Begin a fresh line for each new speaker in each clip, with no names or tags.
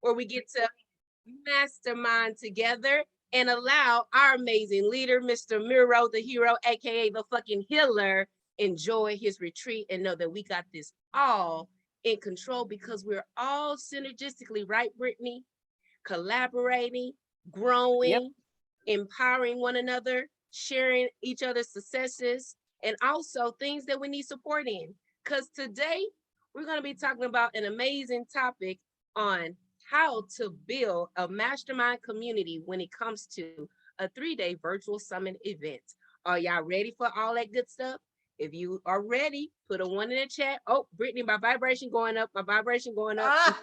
where we get to mastermind together and allow our amazing leader, Mr. Miro, the hero, aka the fucking healer, enjoy his retreat and know that we got this all in control because we're all synergistically, right, Brittany? Collaborating,
Yep.
growing, empowering one another, sharing each other's successes, and also things that we need support in. Because today we're going to be talking about an amazing topic on how to build a mastermind community when it comes to a 3-day virtual summit event. Are y'all ready for all that good stuff? If you are ready, put a 1 in the chat. Oh, Brittany, my vibration going up. My vibration going up.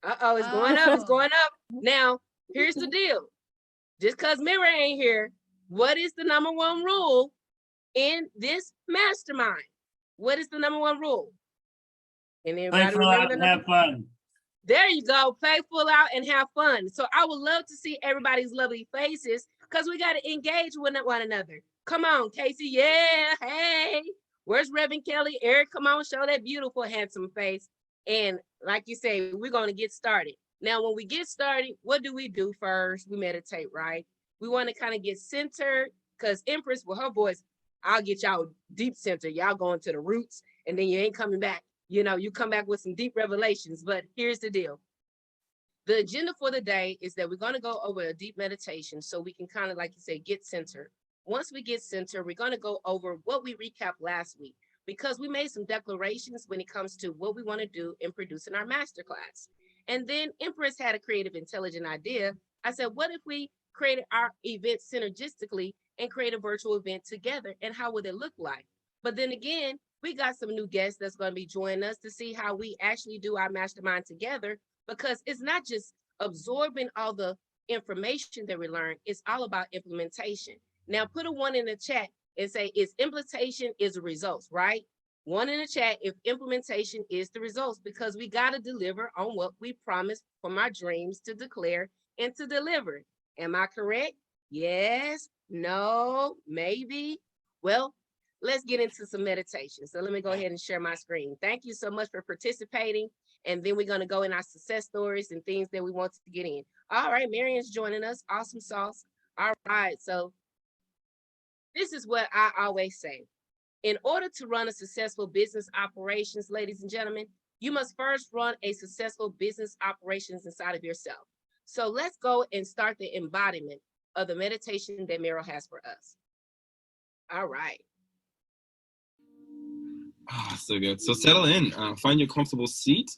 Uh-oh, it's going up. It's going up. Now, here's the deal. Just because Mirror ain't here, what is the number one rule in this mastermind? What is the number one rule? And everybody remember the
have fun.
There you go. Play full out and have fun. So I would love to see everybody's lovely faces because we got to engage with one another. Come on, Casey. Yeah. Hey. Where's Reverend Kelly? Eric, come on. Show that beautiful, handsome face. And like you say, we're going to get started. Now, when we get started, what do we do first? We meditate, right? We want to kind of get centered because Empress, with her voice, I'll get y'all deep center. Y'all going to the roots and then you ain't coming back. You know, you come back with some deep revelations, but here's the deal. The agenda for the day is that we're going to go over a deep meditation so we can kind of, like you say, get centered. Once we get centered, we're going to go over what we recapped last week because we made some declarations when it comes to what we want to do in producing our masterclass. And then Empress had a creative, intelligent idea. I said, what if we created our event synergistically and create a virtual event together? And how would it look like? But then again, we got some new guests that's going to be joining us to see how we actually do our mastermind together, because it's not just absorbing all the information that we learn, it's all about implementation. Now, put a 1 in the chat and say, is implementation is the results, right? 1 in the chat if implementation is the results, because we got to deliver on what we promised from our dreams to declare and to deliver. Am I correct? Yes, no, maybe. Well, let's get into some meditation. So let me go ahead and share my screen. Thank you so much for participating. And then we're going to go in our success stories and things that we want to get in. All right, Marion's joining us. Awesome sauce. All right, so this is what I always say. In order to run a successful business operations, ladies and gentlemen, you must first run a successful business operations inside of yourself. So let's go and start the embodiment of the meditation that Meryl has for us. All right.
So good. So settle in. Find your comfortable seat.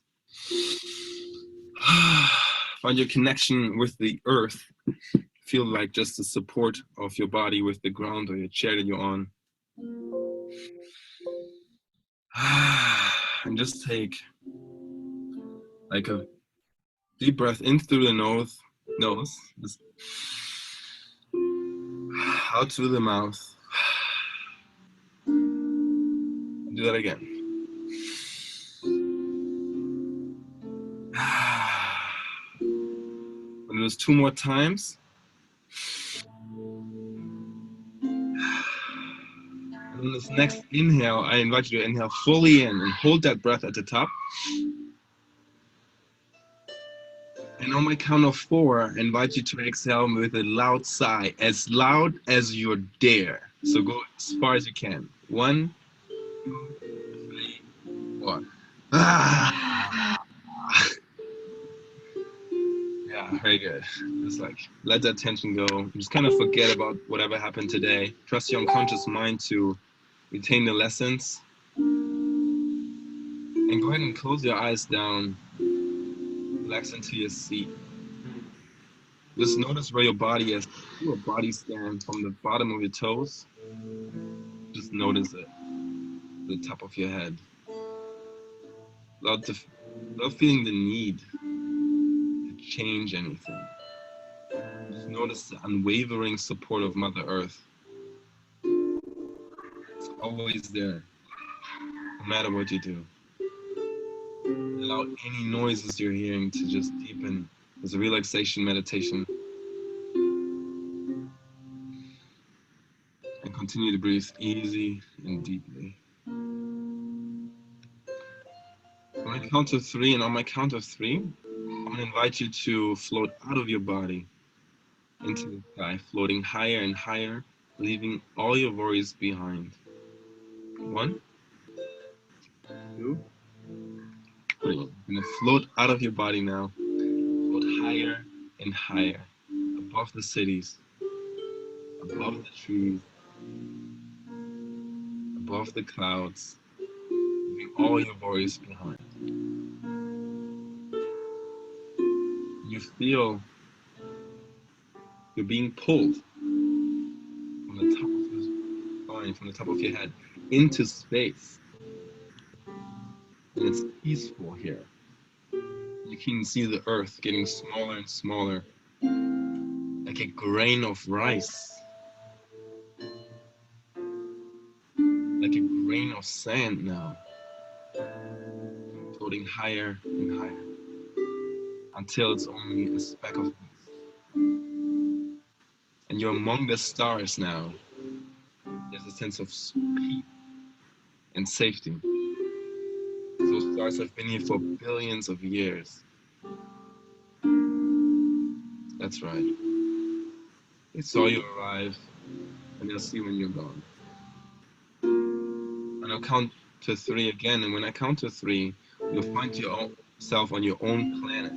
Find your connection with the earth. Feel like just the support of your body with the ground or your chair that you're on. And just take like a deep breath in through the nose, just out through the mouth. Do that again. When it was 2 more times. And this next inhale, I invite you to inhale fully in and hold that breath at the top. And on my count of 4, I invite you to exhale with a loud sigh, as loud as you dare. So go as far as you can. 1, 2, 3, 4. Yeah, very good. Just like let that tension go. Just kind of forget about whatever happened today. Trust your unconscious mind to retain the lessons. And go ahead and close your eyes down. Relax into your seat. Just notice where your body is. Do a body scan from the bottom of your toes. Just notice it. The top of your head. Without feeling the need to change anything. Just notice the unwavering support of Mother Earth. It's always there, no matter what you do. Allow any noises you're hearing to just deepen as a relaxation meditation. And continue to breathe easy and deeply. When I gonna count to 3, and on my count of 3, I'm gonna invite you to float out of your body into the sky, floating higher and higher, leaving all your worries behind. 1, 2, 3. You're gonna float out of your body now, float higher and higher, above the cities, above the trees, above the clouds, leaving all your worries behind. You feel you're being pulled from the top of your spine, from the top of your head, into space. And it's peaceful here. You can see the earth getting smaller and smaller, like a grain of rice, like a grain of sand now, floating higher and higher, until it's only a speck of dust. And you're among the stars now. There's a sense of peace and safety. Those stars have been here for billions of years. That's right. They saw you arrive, and they'll see when you're gone. And I'll count to 3 again, and when I count to 3, you'll find yourself on your own planet.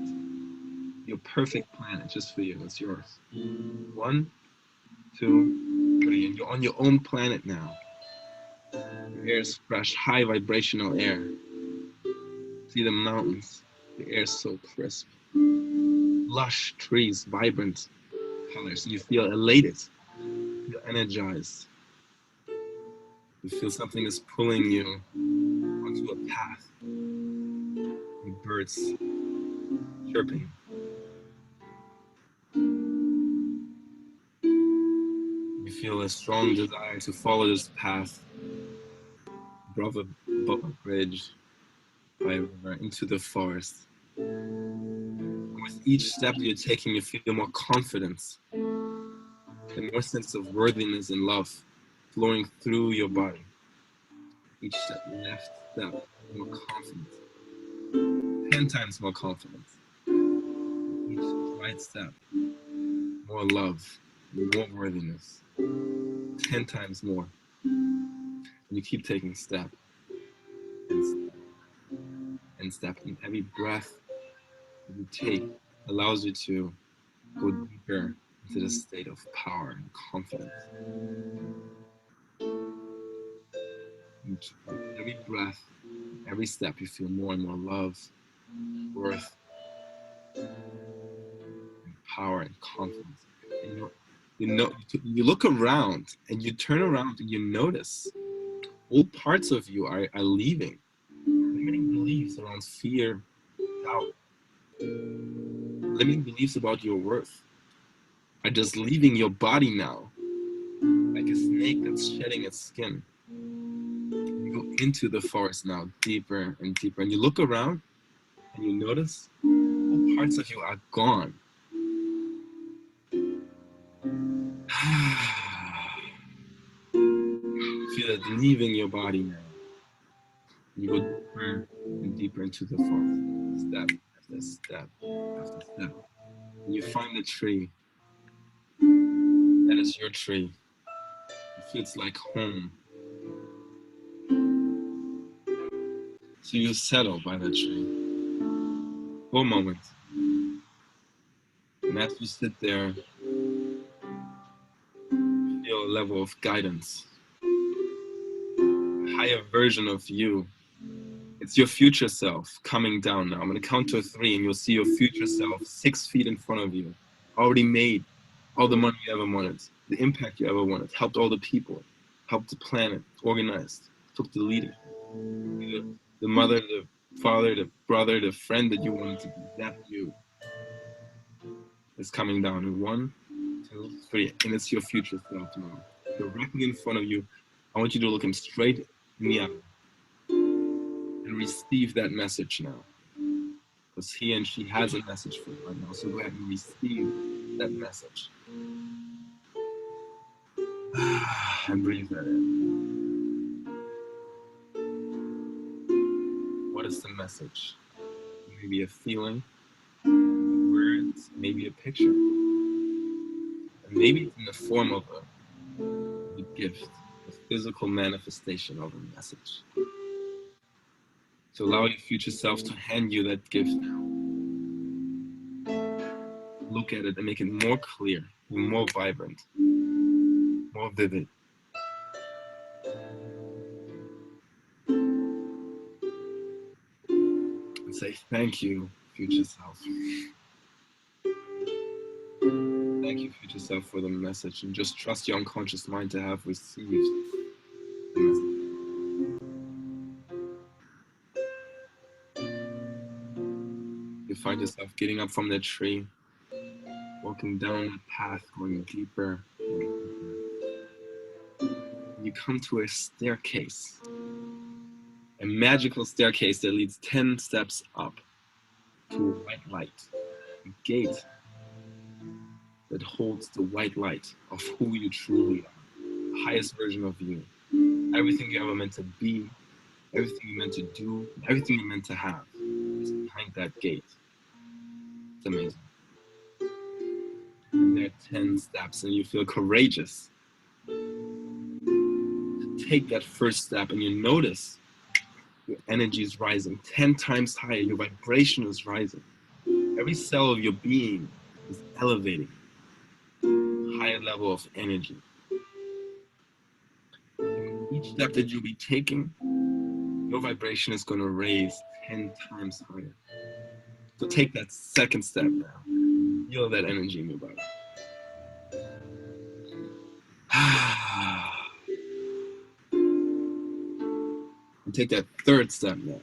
Your perfect planet, just for you. It's yours. 1, 2, 3, and you're on your own planet now. Your air is fresh, high vibrational air. See the mountains. The air is so crisp. Lush trees, vibrant colors. You feel elated. You feel energized. You feel something is pulling you onto a path. The birds chirping. You feel a strong desire to follow this path above a bridge, by a river, into the forest. And with each step you're taking, you feel more confidence and more sense of worthiness and love flowing through your body. Each step, left step, more confidence. 10 times more confidence. Each right step, more love, more worthiness. 10 times more. And you keep taking step and step and step. And every breath that you take allows you to go deeper into the state of power and confidence. And every breath, every step, you feel more and more love, worth, and power and confidence. And you look around and you turn around and you notice all parts of you are leaving. Limiting beliefs around fear, doubt, limiting beliefs about your worth are just leaving your body now, like a snake that's shedding its skin. You go into the forest now, deeper and deeper, and you look around and you notice all parts of you are gone. You feel it leaving your body now. You go deeper and deeper into the forest, step after step after step. And you find a tree. That is your tree. It feels like home. So you settle by the tree for a moment. And as you sit there, you feel a level of guidance. A higher version of you. It's your future self coming down now. I'm going to count to 3 and you'll see your future self 6 feet in front of you. Already made all the money you ever wanted, the impact you ever wanted, helped all the people, helped the planet, organized, took the leadership. The mother, the father, the brother, the friend that you wanted to be. That you is coming down in 1, 2, 3, and it's your future self now. Directly in front of you. I want you to look him straight in the eye and receive that message now. Because he and she has a message for you right now. So go ahead and receive that message. And breathe that in. What is the message? maybe a feeling, words, maybe a picture. And maybe it's in the form of a gift, a physical manifestation of a message. So allow your future self to hand you that gift now. Look at it and make it more clear, more vibrant, more vivid. And say, thank you, future self. Thank you, future self, for the message. And just trust your unconscious mind to have received the message. You find yourself getting up from that tree, walking down that path, going deeper and deeper. You come to a staircase, a magical staircase that leads 10 steps up to a white light, a gate that holds the white light of who you truly are, the highest version of you, everything you ever meant to be, everything you meant to do, everything you meant to have is behind that gate. It's amazing. And there are 10 steps, and you feel courageous to take that first step, and you notice your energy is rising 10 times higher, your vibration is rising. Every cell of your being is elevating a higher level of energy. And each step that you'll be taking, your vibration is going to raise 10 times higher. So take that second step now. Feel that energy in your body. And take that third step now.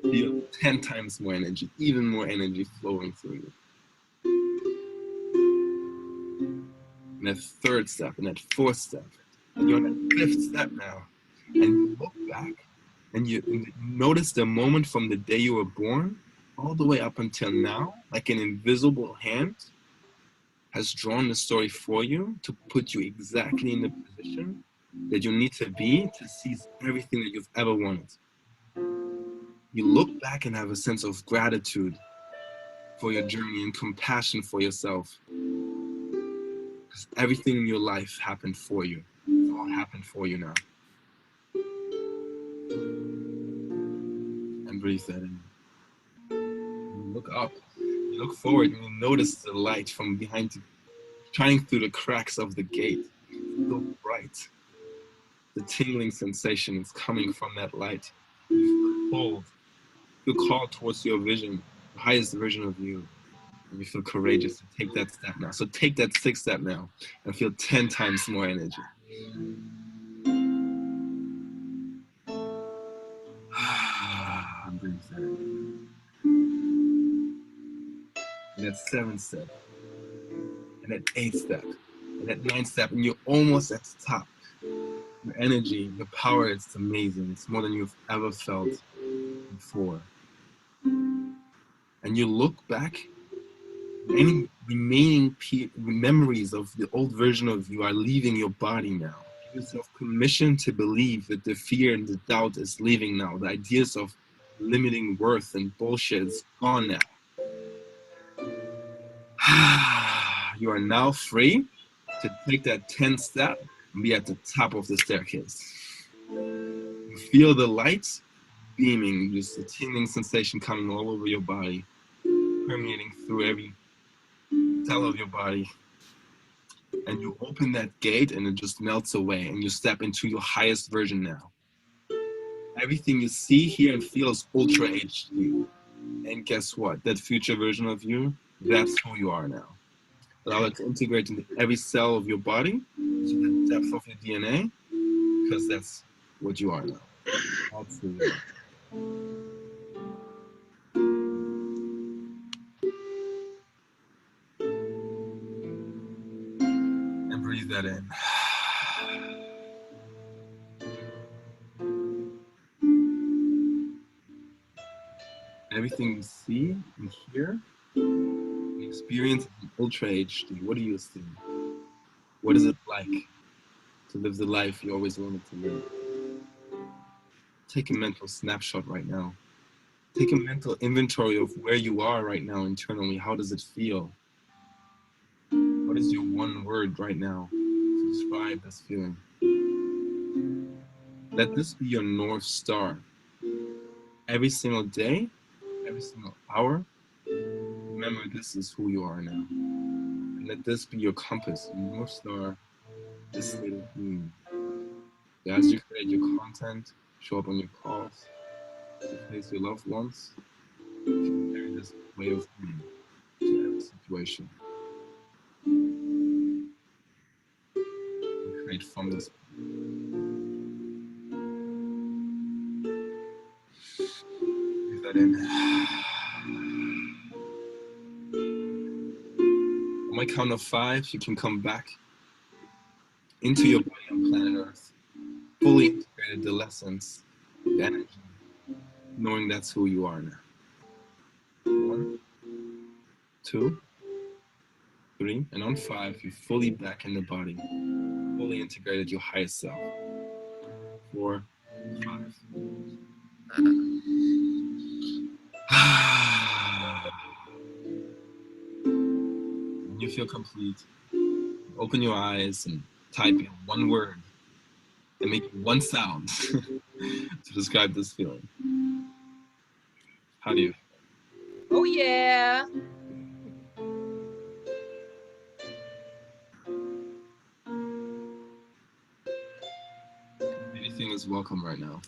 Feel 10 times more energy, even more energy flowing through you. And that third step, and that fourth step, and you're on that fifth step now. And you look back, and you notice the moment from the day you were born all the way up until now, like an invisible hand has drawn the story for you to put you exactly in the position that you need to be to seize everything that you've ever wanted. You look back and have a sense of gratitude for your journey and compassion for yourself. Because everything in your life happened for you. It's all happened for you now. And breathe that in. You look up, you look forward, and you notice the light from behind you shining through the cracks of the gate. It's so bright. The tingling sensation is coming from that light. You feel pulled. You feel called towards your vision, the highest version of you. And you feel courageous to take that step now. So take that sixth step now and feel 10 times more energy. Breathe that in. And that seventh step, and that eighth step, and that ninth step, and you're almost at the top. Your energy, your power, it's amazing. It's more than you've ever felt before. And you look back, any remaining memories of the old version of you are leaving your body now. Give yourself permission to believe that the fear and the doubt is leaving now. The ideas of limiting worth and bullshit is gone now. You are now free to take that 10th step and be at the top of the staircase. You feel the lights beaming, just a tingling sensation coming all over your body, permeating through every cell of your body. And you open that gate and it just melts away and you step into your highest version now. Everything you see, hear, and feel is Ultra HD. And guess what? That future version of you, that's who you are now. Allow it to integrate into every cell of your body, to the depth of your DNA, because that's what you are now. That's who you are. And breathe that in. Everything you see and hear and experience in Ultra HD. What do you see? What is it like to live the life you always wanted to live? Take a mental snapshot right now. Take a mental inventory of where you are right now internally. How does it feel? What is your one word right now to describe this feeling? Let this be your North Star. Every single day, every single hour, remember this is who you are now. And let this be your compass, your North Star, this state of being. As you create your content, show up on your calls, you face your loved ones, carry this way of being to every situation. And create from this. Breathe that in. On my count of 5, you can come back into your body on planet Earth, fully integrated the lessons, the energy, knowing that's who you are now. 1, 2, 3, and on 5, you're fully back in the body, fully integrated your highest self. 4, 5. When you feel complete, open your eyes and type in one word and make one sound to describe this feeling. How do you?
Oh yeah.
Anything is welcome right now.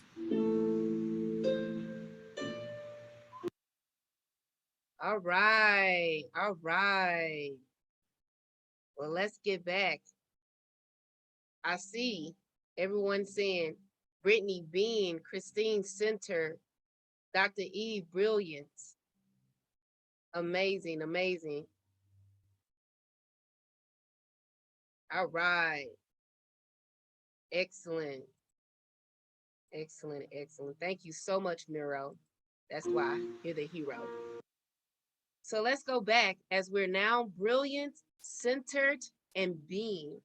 All right. All right. Well, let's get back. I see everyone saying Brittany Bean, Christine Center, Dr. Eve Brilliance. Amazing, amazing. All right. Excellent. Excellent, excellent. Thank you so much, Miro. That's why you're the hero. So let's go back as we're now brilliant, centered, and being.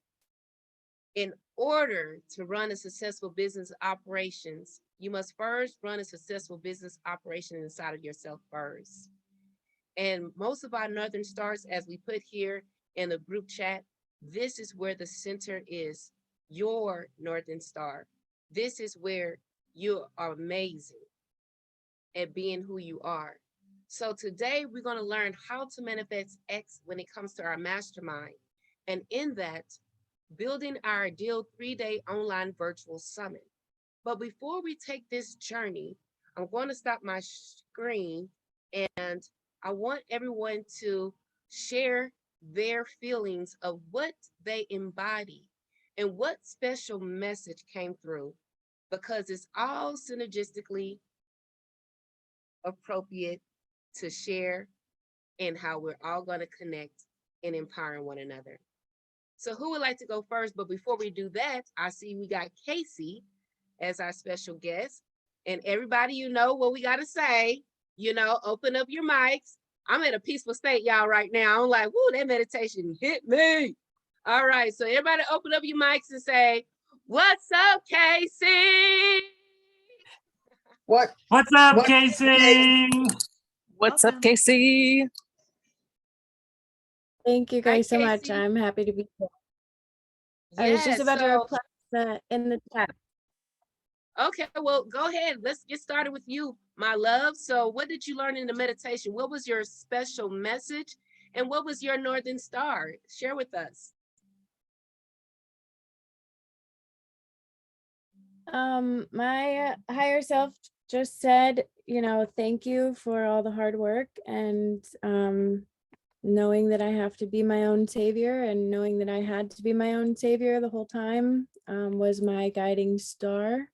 In order to run a successful business operations, you must first run a successful business operation inside of yourself first. And most of our Northern Stars, as we put here in the group chat, this is where the center is, your Northern Star. This is where you are amazing at being who you are. So today we're going to learn how to manifest X when it comes to our mastermind. And in that, building our ideal 3-day online virtual summit. But before we take this journey, I'm going to stop my screen and I want everyone to share their feelings of what they embody and what special message came through, because it's all synergistically appropriate to share and how we're all going to connect and empower one another. So who would like to go first? But before we do that, I see we got Casey as our special guest. And everybody, you know what we got to say. You know, open up your mics. I'm in a peaceful state, y'all, right now. I'm like, woo, that meditation hit me. All right, so everybody open up your mics and say, what's up, Casey?
What's up, Casey?
What's up, Casey?
Thank you guys so much.
Casey.
I'm happy to be here.
Yeah,
I was just about to reply in the chat.
Okay, well, go ahead. Let's get started with you, my love. So what did you learn in the meditation? What was your special message? And what was your Northern Star? Share with us.
My higher self just said, you know, thank you for all the hard work and knowing that I have to be my own savior and knowing that I had to be my own savior the whole time was my guiding star.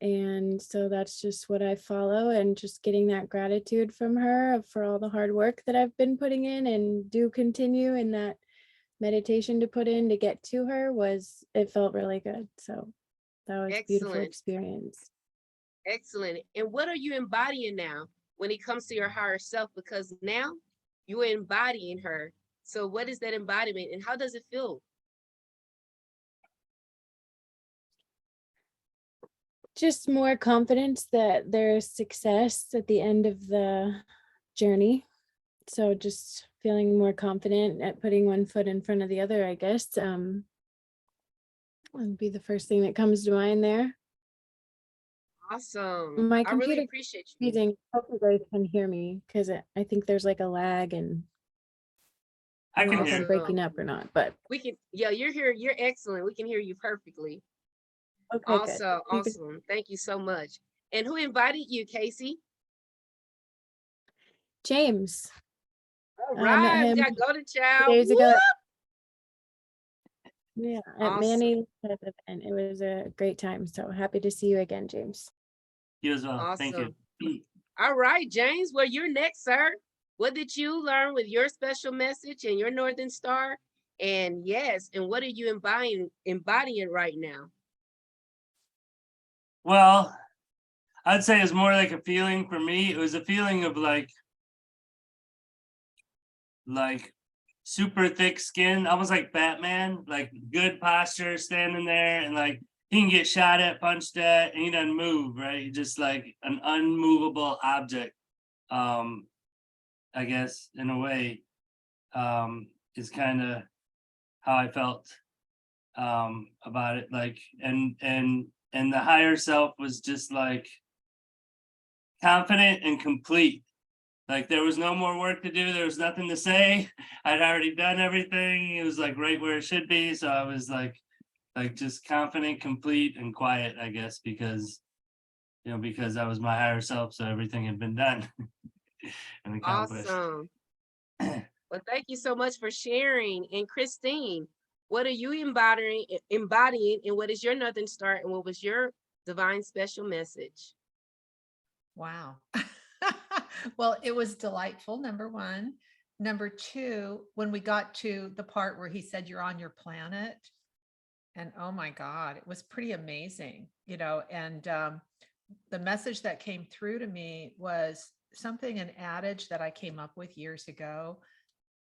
And so that's just what I follow, and just getting that gratitude from her for all the hard work that I've been putting in and do continue in that meditation to put in to get to her it felt really good. So that was a beautiful experience.
Excellent. And what are you embodying now when it comes to your higher self? Because now you're embodying her. So what is that embodiment and how does it feel?
Just more confidence that there's success at the end of the journey. So just feeling more confident at putting one foot in front of the other, I guess. Would be the first thing that comes to mind there.
Awesome.
My
I really
computer
appreciate you.
using, hope you guys can hear me because I think there's like a lag and
I
don't
can
know if
hear.
I'm breaking up or not, but
We can, yeah, you're here. You're excellent. We can hear you perfectly.
okay, good.
Also,
You can-
awesome. Thank you so much. And who invited you, Casey?
James.
All
I met
right, we
him
got Golden
2
Child.
days ago.
Whoop!
Yeah, at
Awesome.
Manny's event. It was a great time. So happy to see you again, James.
You as well. Thank you.
Awesome. All right, James. Well, you're next, sir. What did you learn with your special message and your Northern Star? And yes, and what are you embodying right now?
Well, I'd say it's more like a feeling for me. It was a feeling of like super thick skin, almost like Batman, like good posture, standing there, and like he can get shot at, punched at, and he doesn't move, right? He's just like an unmovable object. I guess in a way, is kind of how I felt about it. Like, and the higher self was just like confident and complete. Like there was no more work to do. There was nothing to say. I'd already done everything. It was like right where it should be. So I was like just confident, complete, and quiet, I guess, because because I was my higher self. So everything had been done and accomplished.
Awesome. Well, thank you so much for sharing. And Christine, what are you embodying, and what is your Northern Star, and what was your divine special message?
Wow. Well, it was delightful, number one. Number two, when we got to the part where he said, you're on your planet. And oh my God, it was pretty amazing, and the message that came through to me was an adage that I came up with years ago,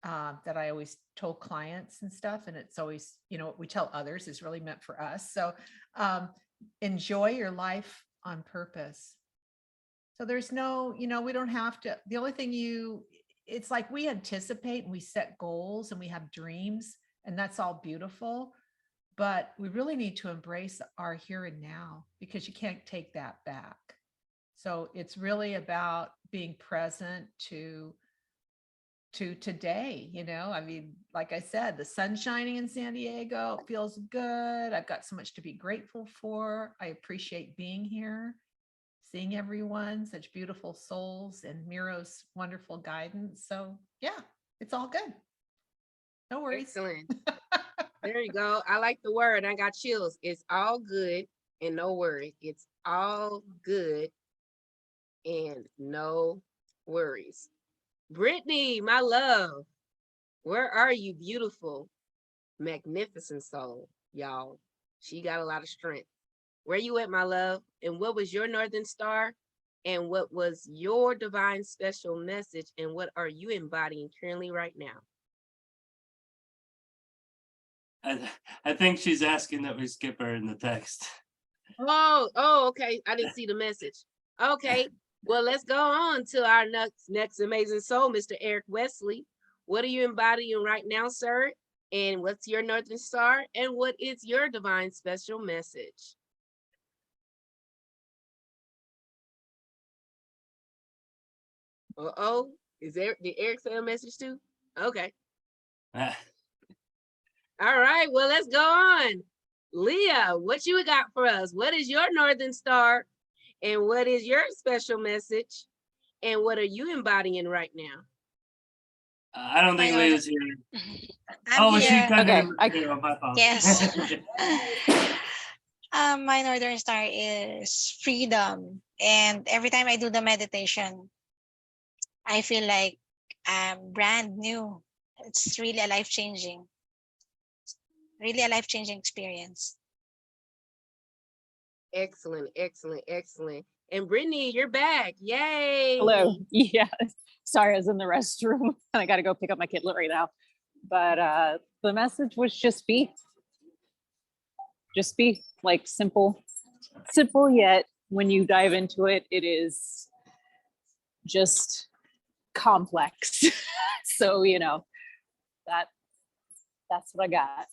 that I always told clients and stuff. And it's always, what we tell others is really meant for us. So enjoy your life on purpose. So there's no, we don't have to, the only thing it's like we anticipate and we set goals and we have dreams, and that's all beautiful, but we really need to embrace our here and now, because you can't take that back. So it's really about being present to today, I mean, like I said, the sun's shining in San Diego, it feels good. I've got so much to be grateful for. I appreciate being here, seeing everyone, such beautiful souls, and Miro's wonderful guidance. So yeah, it's all good. No worries.
Excellent. There you go. I like the word. I got chills. It's all good and no worry. It's all good and no worries. Brittany, my love, where are you, beautiful, magnificent soul, y'all? She got a lot of strength. Where you at, my love? And what was your Northern Star? And what was your divine special message? And what are you embodying currently right now?
I think she's asking that we skip her in the text.
Oh, okay. I didn't see the message. Okay. Well, let's go on to our next amazing soul, Mr. Eric Wesley. What are you embodying right now, sir? And what's your Northern Star? And what is your divine special message? Uh-oh. Did Eric send a message too? Okay. All right. Well, let's go on. Leah, what you got for us? What is your Northern Star? And what is your special message? And what are you embodying right now?
I don't think Leah's here.
I'm
She
here.
cut
Okay,
in. My fault.
Yes. My Northern Star is freedom. And every time I do the meditation, I feel like I'm brand new. It's really a life-changing experience.
Excellent, excellent, excellent. And Brittany, you're back. Yay.
Hello. Yeah. Sorry, I was in the restroom and I got to go pick up my kid right now. But the message was just be like simple. simple, yet when you dive into it, it is just complex. So, you know, that's what I got.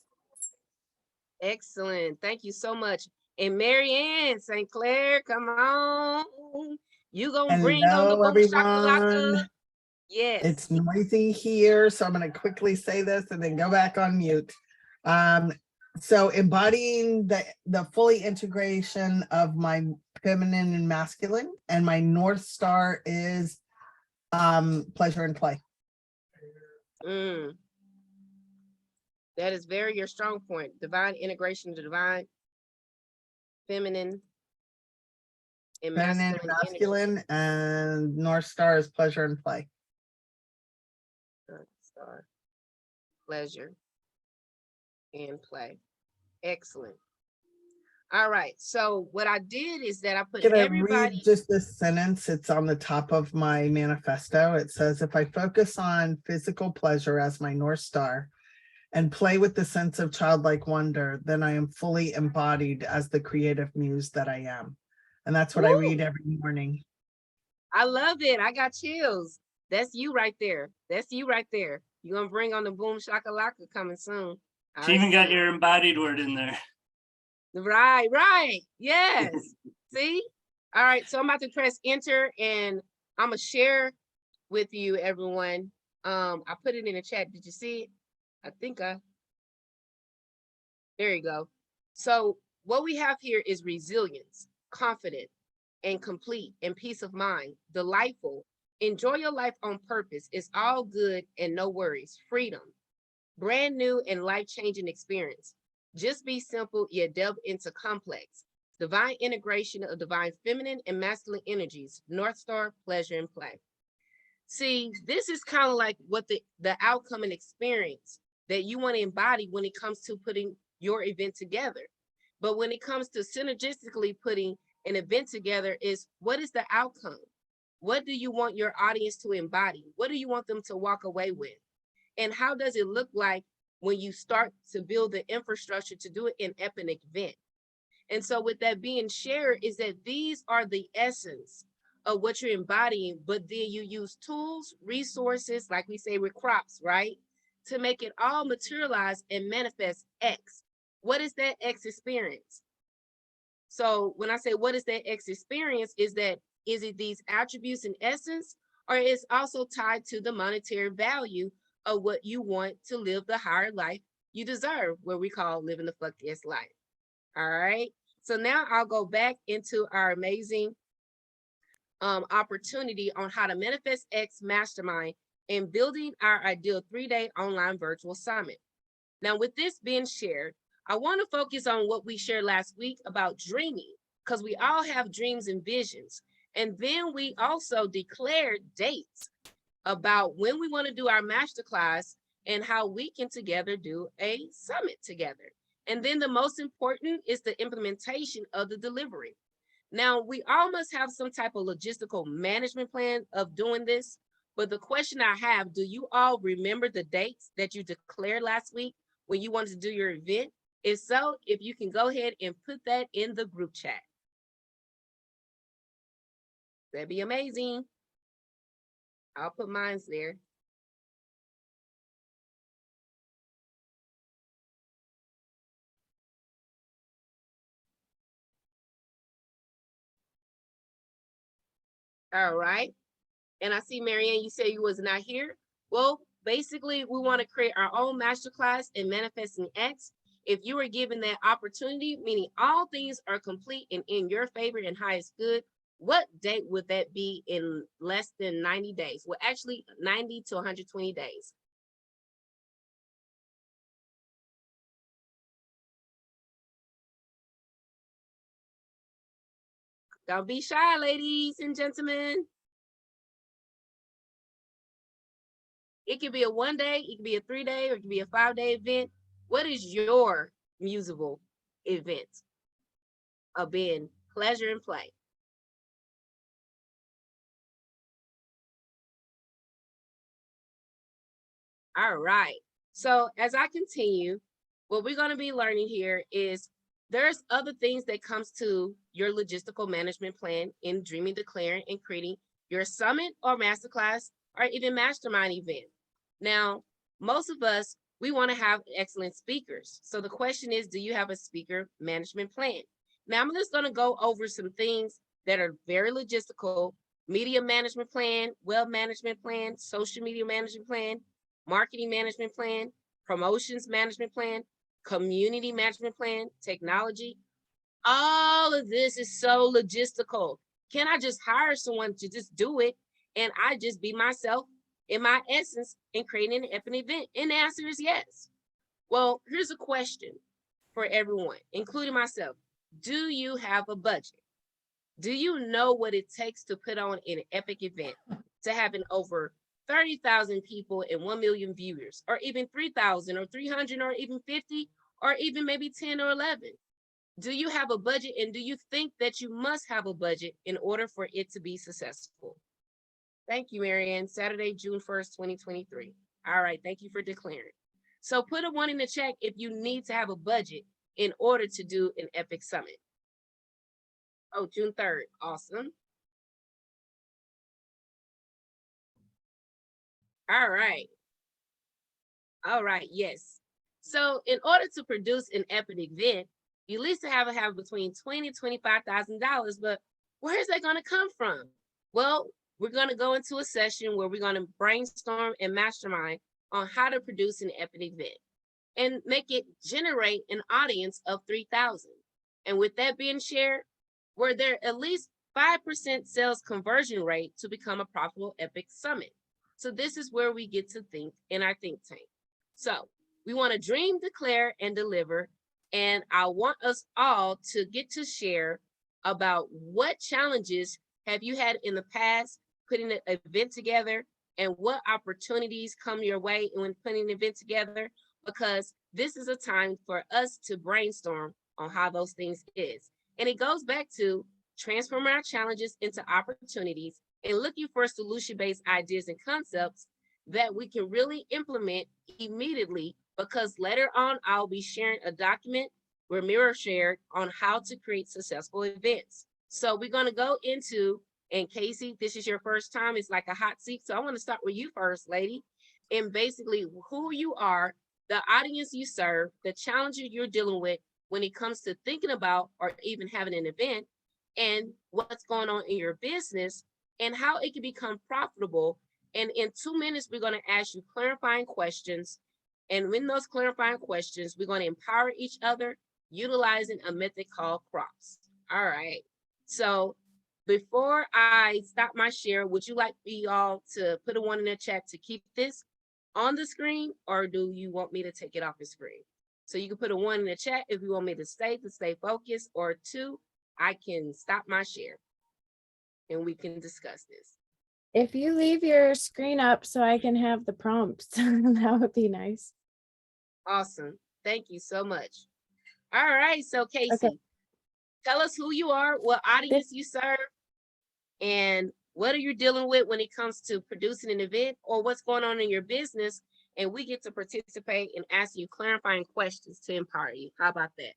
Excellent. Thank you so much. And Marianne St. Clair, come on. You gonna bring on the
Hello,
boom shakalaka.
everyone.
Yes.
It's noisy here, so I'm going to quickly say this and then go back on mute. So embodying the fully integration of my feminine and masculine, and my North Star is pleasure and play.
Mm. That is very your strong point. Divine integration to divine feminine and
Feminine
masculine,
and masculine, and North Star is pleasure and play.
North Star, pleasure and play. Excellent. All right. So what I did is that I put
Can I
everybody.
read just this sentence? It's on the top of my manifesto. It says, if I focus on physical pleasure as my North Star and play with the sense of childlike wonder, then I am fully embodied as the creative muse that I am. And that's what I read every morning.
I love it. I got chills. That's you right there. That's you right there. You're gonna bring on the boom shakalaka coming soon.
She even got your embodied word in there.
Right. Yes. See? All right. So I'm about to press enter and I'm gonna share with you, everyone. I put it in the chat. Did you see it? I think there you go. So what we have here is resilience, confident, and complete, and peace of mind, delightful. Enjoy your life on purpose. It's all good and no worries. Freedom, brand new and life-changing experience. Just be simple, yet delve into complex. Divine integration of divine feminine and masculine energies. North Star, pleasure and play. See, this is kind of like what the outcome and experience that you want to embody when it comes to putting your event together. But when it comes to synergistically putting an event together, is what is the outcome? What do you want your audience to embody? What do you want them to walk away with? And how does it look like when you start to build the infrastructure to do it in epic event? And so with that being shared is that these are the essence of what you're embodying, but then you use tools, resources, like we say with crops, right? To make it all materialize and manifest X. What is that X experience? So when I say what is that X experience, is it these attributes in essence, or is also tied to the monetary value of what you want to live the higher life you deserve, what we call living the fuckiest life. All right. So now I'll go back into our amazing opportunity on how to manifest X Mastermind and building our ideal 3-day online virtual summit. Now, with this being shared, I want to focus on what we shared last week about dreaming, because we all have dreams and visions. And then we also declared dates about when we want to do our masterclass and how we can together do a summit together. And then the most important is the implementation of the delivery. Now, we all must have some type of logistical management plan of doing this. But the question I have, do you all remember the dates that you declared last week when you wanted to do your event? If so, if you can go ahead and put that in the group chat. That'd be amazing. I'll put mine there. All right. And I see, Marianne, you said you was not here. Well, basically, we want to create our own masterclass in Manifesting X. If you were given that opportunity, meaning all things are complete and in your favor and highest good, what date would that be in less than 90 days? Well, actually 90 to 120 days. Don't be shy, ladies and gentlemen. It could be a 1 day, it could be a 3-day, or it could be a 5-day event. What is your musical event of being pleasure and play? All right. So as I continue, what we're going to be learning here is there's other things that comes to your logistical management plan in dreaming, declaring, and creating your summit or masterclass or even mastermind event. Now, most of us, we want to have excellent speakers. So the question is, do you have a speaker management plan? Now, I'm just going to go over some things that are very logistical: media management plan, web management plan, social media management plan, marketing management plan, promotions management plan, community management plan, technology. All of this is so logistical. Can I just hire someone to just do it and I just be myself in my essence in creating an epic event? And the answer is yes. Well, here's a question for everyone, including myself. Do you have a budget? Do you know what it takes to put on an epic event, to having over 30,000 people and 1 million viewers, or even 3,000 or 300 or even 50, or even maybe 10 or 11? Do you have a budget, and do you think that you must have a budget in order for it to be successful? Thank you, Marianne. Saturday, June 1st, 2023. All right, thank you for declaring. So put a 1 in the chat if you need to have a budget in order to do an epic summit. Oh, June 3rd, awesome. All right. All right, yes. So in order to produce an epic event, you at least have to have between $20,000 and $25,000, but where is that going to come from? Well, we're going to go into a session where we're going to brainstorm and mastermind on how to produce an epic event and make it generate an audience of 3,000. And with that being shared, were there at least 5% sales conversion rate to become a profitable epic summit? So this is where we get to think in our think tank. So we want to dream, declare, and deliver. And I want us all to get to share about what challenges have you had in the past putting an event together, and what opportunities come your way when putting an event together, because this is a time for us to brainstorm on how those things is. And it goes back to transforming our challenges into opportunities and looking for solution-based ideas and concepts that we can really implement immediately, because later on, I'll be sharing a document where Mira shared on how to create successful events. So we're going to go into, and Casey, this is your first time, it's like a hot seat. So I want to start with you first, lady, and basically who you are, the audience you serve, the challenges you're dealing with when it comes to thinking about or even having an event, and what's going on in your business and how it can become profitable. And in 2 minutes, we're going to ask you clarifying questions. And in those clarifying questions, we're going to empower each other utilizing a method called crops. All right. So before I stop my share, would you like me all to put a 1 in the chat to keep this on the screen, or do you want me to take it off the screen? So you can put a 1 in the chat if you want me to stay focused, or 2, I can stop my share and we can discuss this.
If you leave your screen up so I can have the prompts, that would be nice.
Awesome. Thank you so much. All right. So Casey,
Okay.
tell us who you are, what audience you serve, and what are you dealing with when it comes to producing an event, or what's going on in your business. And we get to participate and ask you clarifying questions to empower you. How about that?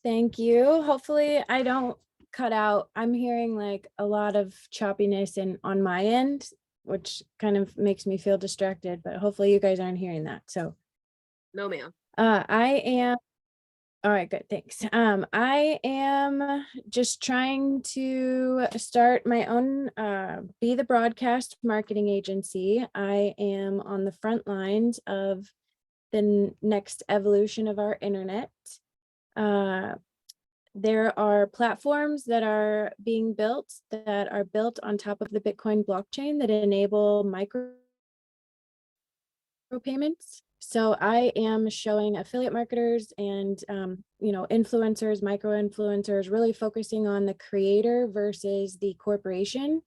Thank you. Hopefully I don't cut out. I'm hearing like a lot of choppiness on my end, which kind of makes me feel distracted, but hopefully you guys aren't hearing that. So
No, ma'am.
I am. All right, good. Thanks. I am just trying to start my own, be the broadcast marketing agency. I am on the front lines of the next evolution of our internet. There are platforms that are being built that are built on top of the Bitcoin blockchain that enable micropayments. So I am showing affiliate marketers and, influencers, micro-influencers, really focusing on the creator versus the corporation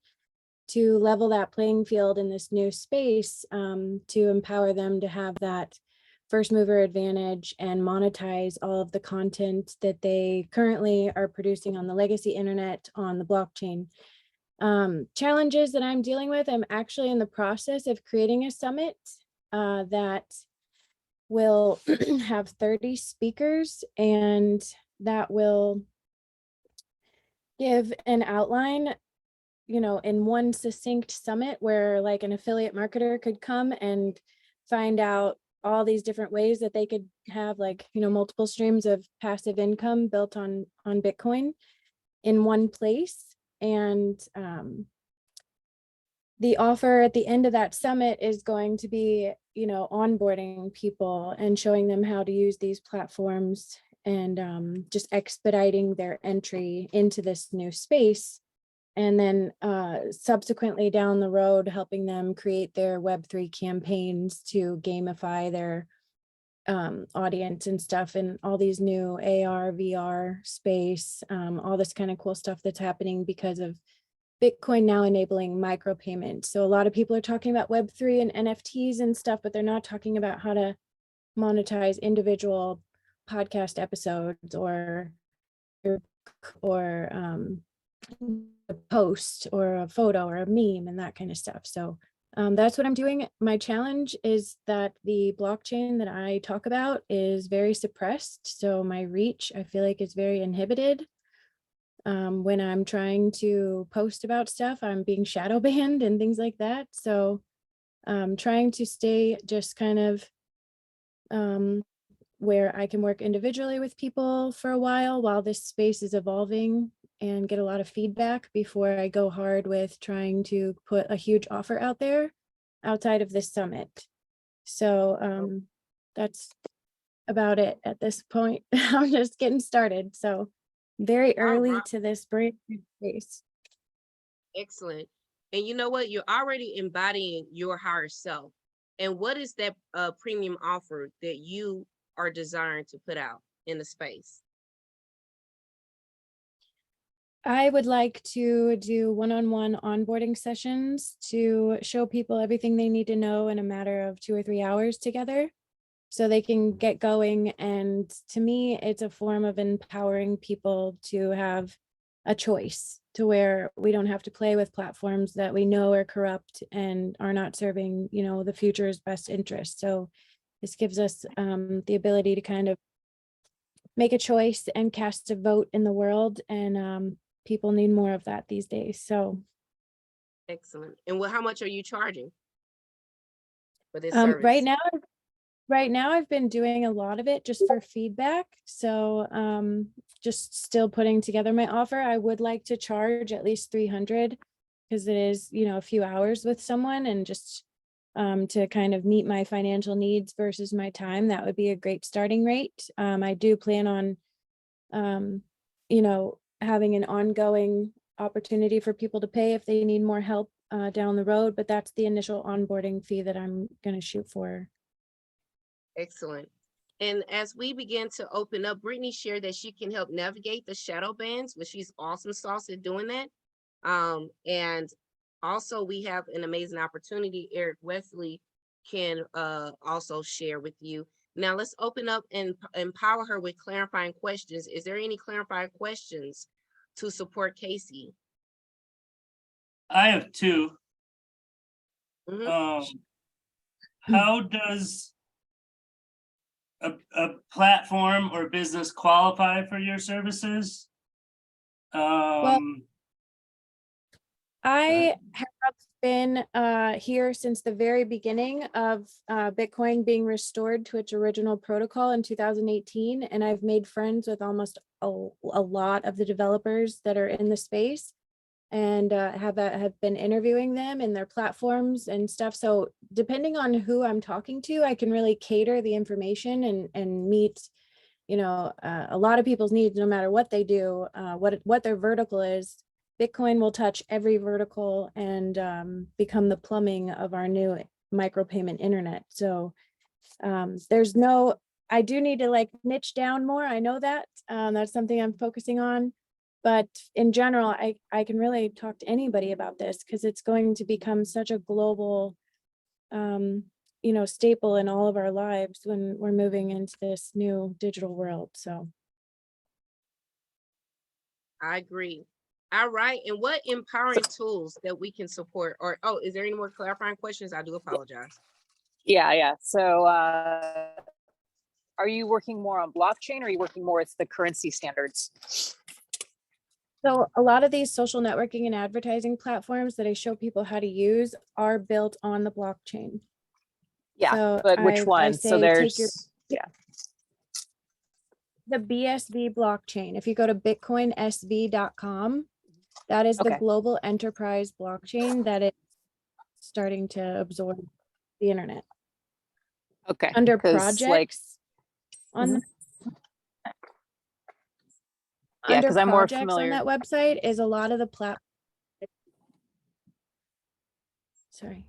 to level that playing field in this new space, to empower them to have that first mover advantage and monetize all of the content that they currently are producing on the legacy internet on the blockchain. Challenges that I'm dealing with, I'm actually in the process of creating a summit that will have 30 speakers, and that will give an outline, you know, in one succinct summit where like an affiliate marketer could come and find out all these different ways that they could have like, you know, multiple streams of passive income built on Bitcoin in one place. And the offer at the end of that summit is going to be, you know, onboarding people and showing them how to use these platforms and just expediting their entry into this new space. And then subsequently down the road, helping them create their Web3 campaigns to gamify their audience and stuff, and all these new AR, VR space, all this kind of cool stuff that's happening because of Bitcoin now enabling micropayments. So a lot of people are talking about Web3 and NFTs and stuff, but they're not talking about how to monetize individual podcast episodes or a post or a photo or a meme and that kind of stuff. So that's what I'm doing. My challenge is that the blockchain that I talk about is very suppressed. So my reach, I feel like, is very inhibited. When I'm trying to post about stuff, I'm being shadow banned and things like that. So trying to stay just kind of where I can work individually with people for a while this space is evolving, and get a lot of feedback before I go hard with trying to put a huge offer out there outside of this summit. So that's about it at this point. I'm just getting started. So very early
right.
to this brand new space.
Excellent. And you know what? You're already embodying your higher self. And what is that premium offer that you are desiring to put out in the space?
I would like to do one-on-one onboarding sessions to show people everything they need to know in a matter of 2 or 3 hours together, so they can get going. And to me, it's a form of empowering people to have a choice, to where we don't have to play with platforms that we know are corrupt and are not serving, you know, the future's best interest. So this gives us the ability to kind of make a choice and cast a vote in the world. And people need more of that these days. So
Excellent. And how much are you charging for this
right
service?
now I've been doing a lot of it just for feedback. So just still putting together my offer. I would like to charge at least 300, because it is, you know, a few hours with someone, and just to kind of meet my financial needs versus my time. That would be a great starting rate. I do plan on you know, having an ongoing opportunity for people to pay if they need more help down the road, but that's the initial onboarding fee that I'm going to shoot for.
Excellent. And as we begin to open up, Brittany shared that she can help navigate the shadow bands, which she's awesome sauce at doing that. And also we have an amazing opportunity. Eric Wesley can also share with you. Now let's open up and empower her with clarifying questions. Is there any clarifying questions to support Casey?
I have two.
Mhm.
How does a platform or business qualify for your services?
I have been here since the very beginning of Bitcoin being restored to its original protocol in 2018, and I've made friends with almost a lot of the developers that are in the space, and have been interviewing them and their platforms and stuff. So depending on who I'm talking to, I can really cater the information and meet, you know, a lot of people's needs, no matter what they do, what their vertical is. Bitcoin will touch every vertical and become the plumbing of our new micropayment internet. So I do need to like niche down more. I know that that's something I'm focusing on. But in general, I can really talk to anybody about this, because it's going to become such a global, you know, staple in all of our lives when we're moving into this new digital world. So
I agree. All right. And what empowering tools that we can support? Or, oh, is there any more clarifying questions? I do apologize.
Yeah. So are you working more on blockchain or are you working more with the currency standards?
So a lot of these social networking and advertising platforms that I show people how to use are built on the blockchain.
Yeah,
So
but which
I
one? So
say take your
there's, yeah,
the BSV blockchain. If you go to bitcoinsv.com, that is the
Okay.
global enterprise blockchain that is starting to absorb the internet.
okay.
Under
'Cause,
projects
like,
on the,
yeah,
under
because I'm more
projects on
familiar.
that website is a lot of the sorry.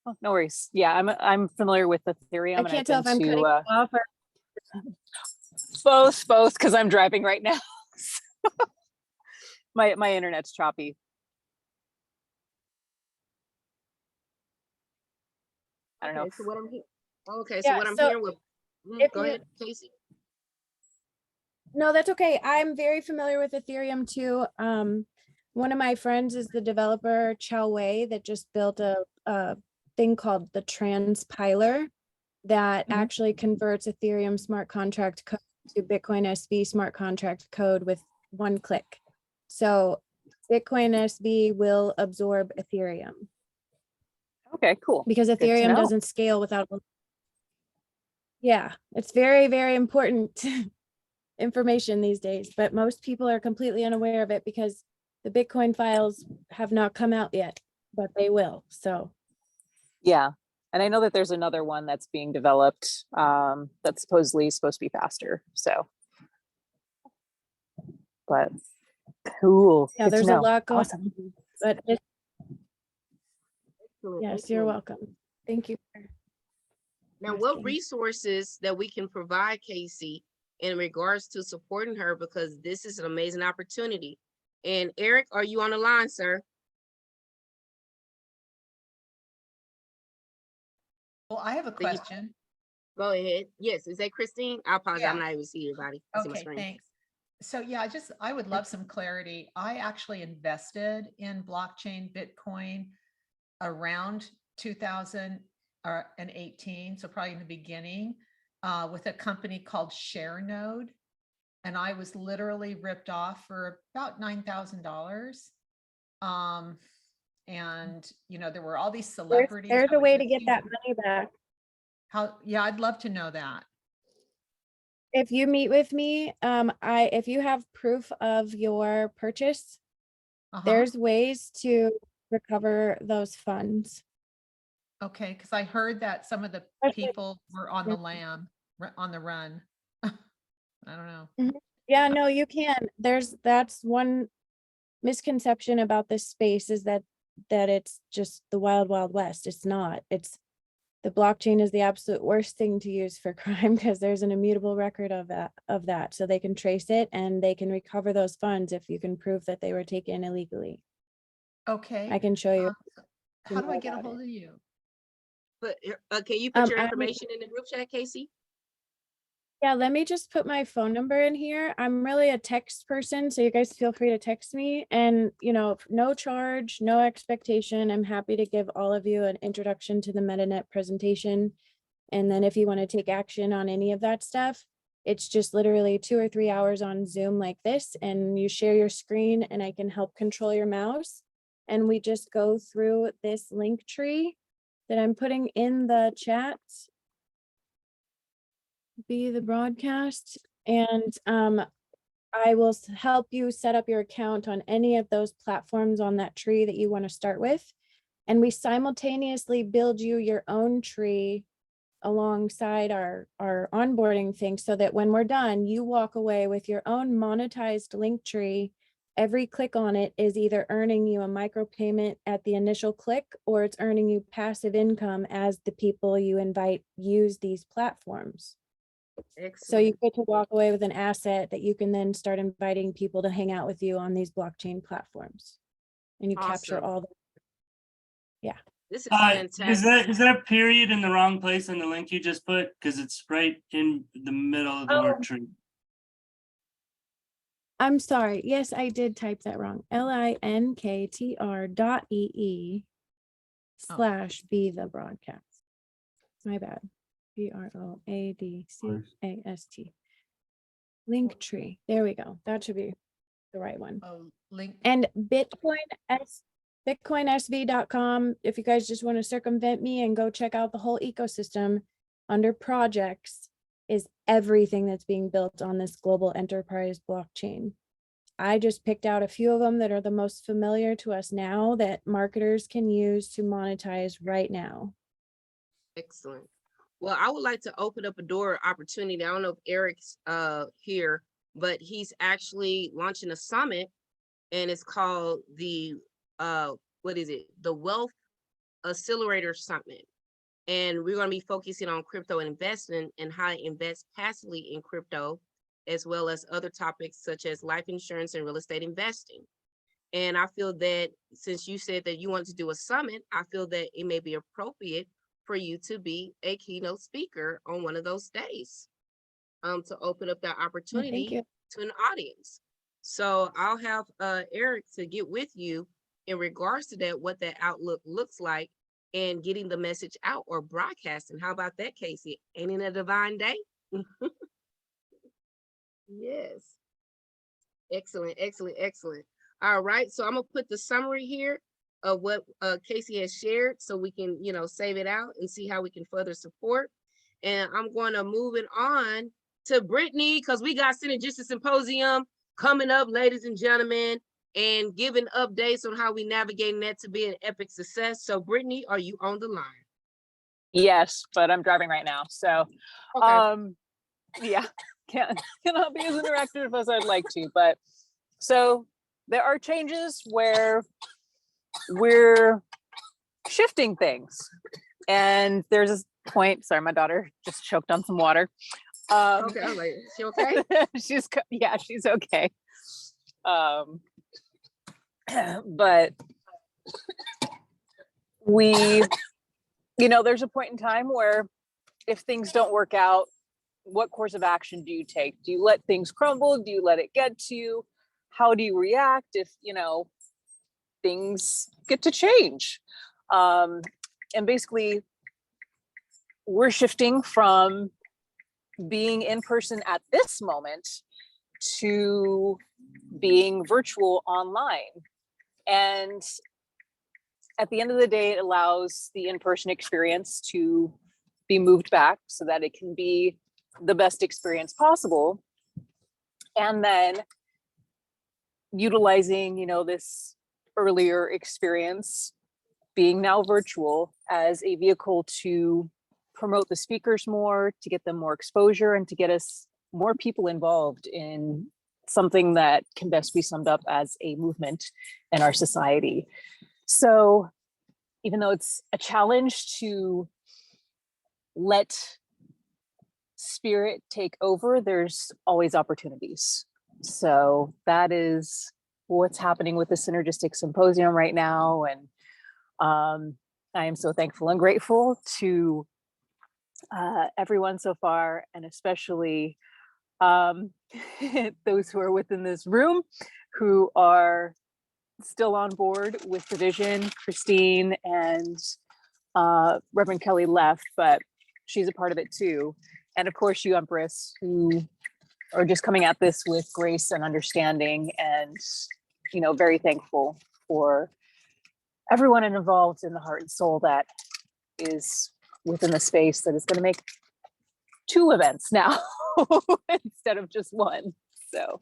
Oh, no worries. Yeah, I'm familiar with Ethereum.
I
and
can't
I've
tell if
been
I'm
to,
cutting you off or
both, because I'm driving right now. My internet's choppy. I don't know.
Okay, so what I'm hearing. Okay, so
Yeah,
what I'm
so
hearing with.
if
Go
you-
ahead, Casey.
No, that's okay. I'm very familiar with Ethereum too. One of my friends is the developer Chow Wei that just built a thing called the Transpiler that
Mhm.
actually converts Ethereum smart contract code to Bitcoin SV smart contract code with one click. So Bitcoin SV will absorb Ethereum
Okay, cool.
because
Good to
Ethereum
know.
doesn't scale without. Yeah, it's very, very important information these days, but most people are completely unaware of it because the Bitcoin files have not come out yet, but they will. So
Yeah. And I know that there's another one that's being developed that's supposedly supposed to be faster. So, but cool.
yeah,
Good to
there's a
know.
lot going
Awesome.
on, but
Excellent,
yes, you're
excellent.
welcome. Thank you.
Now, what
asking.
resources that we can provide Casey in regards to supporting her, because this is an amazing opportunity. And Eric, are you on the line, sir?
Well, I have a
So you-
question.
Go ahead. Yes, is that Christine? I apologize.
Yeah.
I'm not able to see everybody. I see my
Okay,
screen.
thanks. So yeah, I would love some clarity. I actually invested in blockchain Bitcoin around 2018, so probably in the beginning, with a company called ShareNode. And I was literally ripped off for about $9,000. And there were all these celebrities.
There's
I
a
was
way
just
to get
using-
that money back.
Yeah, I'd love to know that.
If you meet with me, if you have proof of your purchase,
Uh-huh.
there's ways to recover those funds.
Okay, because I heard that some of the
Especially-
people were on the lam, on the run. I don't know.
Yeah, no, you can. That's one misconception about this space is that it's just the wild, wild west. It's not. The blockchain is the absolute worst thing to use for crime because there's an immutable record of that. So they can trace it and they can recover those funds if you can prove that they were taken illegally.
Okay.
I can show you.
How do I
more
get a
about
hold
it.
of you?
But can you put your
I would-
information in the group chat, Casey?
Yeah, let me just put my phone number in here. I'm really a text person, so you guys feel free to text me and, no charge, no expectation. I'm happy to give all of you an introduction to the MetaNet presentation. And then if you want to take action on any of that stuff, it's just literally 2 or 3 hours on Zoom like this, and you share your screen and I can help control your mouse. And we just go through this link tree that I'm putting in the chat. Be the broadcast, and I will help you set up your account on any of those platforms on that tree that you want to start with. And we simultaneously build you your own tree alongside our onboarding thing so that when we're done, you walk away with your own monetized link tree. Every click on it is either earning you a micropayment at the initial click, or it's earning you passive income as the people you invite use these platforms. So you
Excellent.
get to walk away with an asset that you can then start inviting people to hang out with you on these blockchain platforms. And you capture
Awesome.
all the,
This is
Is
fantastic.
there a period in the wrong place in the link you just put? Because it's right in the middle of the
Oh.
word tree.
I'm sorry. Yes, I did type that wrong. linktr.ee/be the broadcast. My bad. Broadcast. Linktree. There we go. That should be the right one.
Oh, link.
And bitcoinsv.com. If you guys just want to circumvent me and go check out the whole ecosystem, under projects is everything that's being built on this global enterprise blockchain. I just picked out a few of them that are the most familiar to us now that marketers can use to monetize right now.
Excellent. Well, I would like to open up a door opportunity. I don't know if Eric's here, but he's actually launching a summit, and it's called the what is it? The Wealth Accelerator Summit. And we're going to be focusing on crypto investment and how to invest passively in crypto, as well as other topics such as life insurance and real estate investing. And I feel that since you said that you want to do a summit, I feel that it may be appropriate for you to be a keynote speaker on one of those days, to open up that
Well,
opportunity
thank you.
to an audience. So I'll have Eric to get with you in regards to that, what that outlook looks like, and getting the message out or broadcasting. How about that, Casey? Ain't it a divine day? Yes. Excellent, excellent, excellent. All right, so I'm gonna put the summary here of what Casey has shared so we can, save it out and see how we can further support. And I'm going to move it on to Brittany because we got Synergistic Symposium coming up, ladies and gentlemen, and giving updates on how we navigating that to be an epic success. So Brittany, are you on the line?
Yes, but I'm driving right now. So,
Okay.
yeah, cannot be as interactive as I'd like to. But so there are changes where we're shifting things. And there's this point, sorry, my daughter just choked on some water.
Okay, I'm like, she okay?
she's okay. But we, there's a point in time where if things don't work out, what course of action do you take? Do you let things crumble? Do you let it get to you? How do you react if, things get to change? And basically, we're shifting from being in person at this moment to being virtual online. And at the end of the day, it allows the in-person experience to be moved back so that it can be the best experience possible. And then utilizing, this earlier experience being now virtual as a vehicle to promote the speakers more, to get them more exposure, and to get us more people involved in something that can best be summed up as a movement in our society. So even though it's a challenge to let spirit take over, there's always opportunities. So that is what's happening with the Synergistic Symposium right now. And I am so thankful and grateful to everyone so far, and especially those who are within this room who are still on board with the vision. Christine and Reverend Kelly left, but she's a part of it too. And of course, you, Empress, who are just coming at this with grace and understanding, and very thankful for everyone involved in the heart and soul that is within the space that is going to make 2 events now instead of just one. So,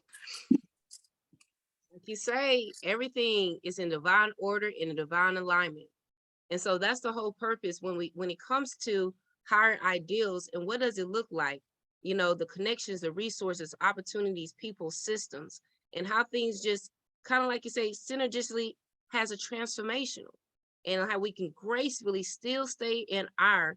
like you say, everything is in divine order, in a divine alignment. And so that's the whole purpose when it comes to higher ideals. And what does it look like? The connections, the resources, opportunities, people, systems, and how things just kind of, like you say, synergistically has a transformational, and how we can gracefully still stay in our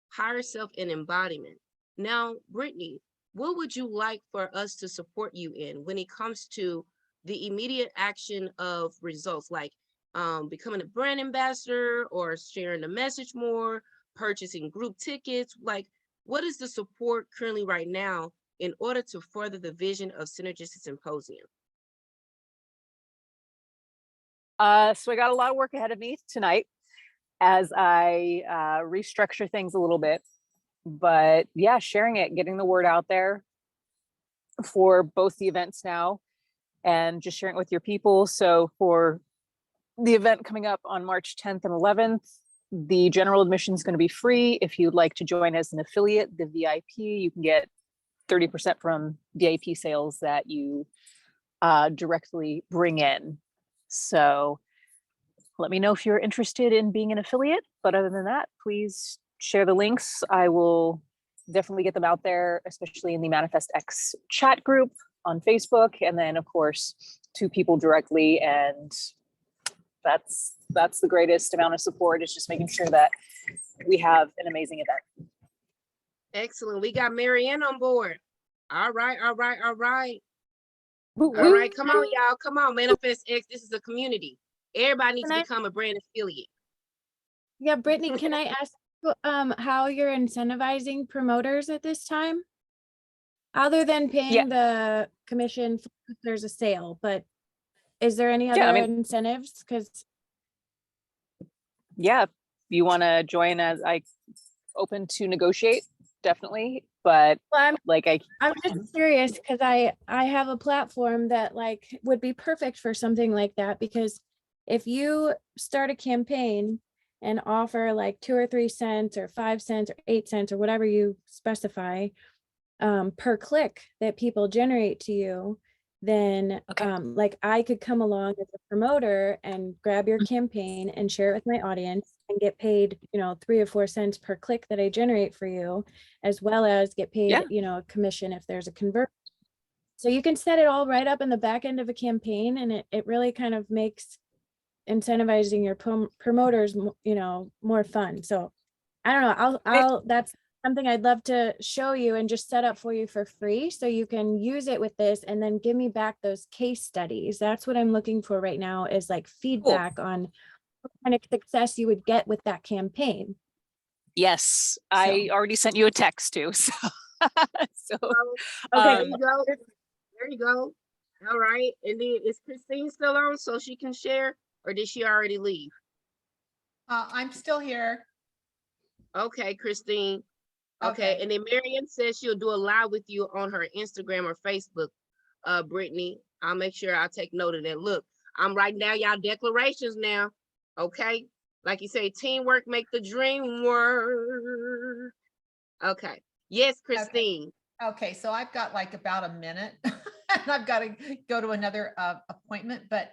higher self and embodiment. Now, Brittany, what would you like for us to support you in when it comes to the immediate action of results, like becoming a brand ambassador or sharing the message more, purchasing group tickets? Like, what is the support currently right now in order to further the vision of Synergistic Symposium?
So I got a lot of work ahead of me tonight as I restructure things a little bit. But yeah, sharing it, getting the word out there for both the events now and just sharing it with your people. So for the event coming up on March 10th and 11th, the general admission is going to be free. If you'd like to join as an affiliate, the VIP, you can get 30% from VIP sales that you directly bring in. So let me know if you're interested in being an affiliate. But other than that, please share the links. I will definitely get them out there, especially in the Manifest X chat group on Facebook. And then, of course, to people directly. And that's the greatest amount of support, is just making sure that we have an amazing event.
Excellent. We got Marianne on board. All right, all right, all right.
Woo,
All
woo.
right, come on, y'all. Come on, Manifest X. This is a community. Everybody needs to
Can I-
become a brand affiliate.
Yeah, Brittany, can I ask you, how you're incentivizing promoters at this time? Other than paying the commission if there's a sale, but is there any other
Yeah, I mean-
incentives? Because
Yeah, if you want to join, as I open to negotiate, definitely. But
I'm
like
I'm just curious because I have a platform that like would be perfect for something like that, because if you start a campaign and offer like 2 or 3 cents or 5 cents or 8 cents or whatever you specify per click that people generate to you, then like I could come along as a promoter and grab your campaign and share it with my audience and get paid, 3 or 4 cents per click that I generate for you, as well as get paid, a commission if there's a convert. So you can set it all right up in the back end of a campaign, and it really kind of makes incentivizing your promoters, more fun. So I don't know, I'll that's something I'd love to show you and just set up for you for free so you can use it with this and then give me back those case studies. That's what I'm looking for right now, is like feedback on what kind of success you would get with that campaign.
Yes, I already sent you a text too. So,
Okay, there you go. There you go. All right. And then is Christine still on so she can share, or did she already leave?
I'm still here.
Okay, Christine. Okay. And then Marianne says she'll do a live with you on her Instagram or Facebook. Brittany, I'll make sure I take note of that. Look, I'm writing down y'all declarations now. Okay. Like you say, teamwork make the dream work. Okay. Yes, Christine.
Okay, so I've got like about a minute and I've got to go to another appointment. But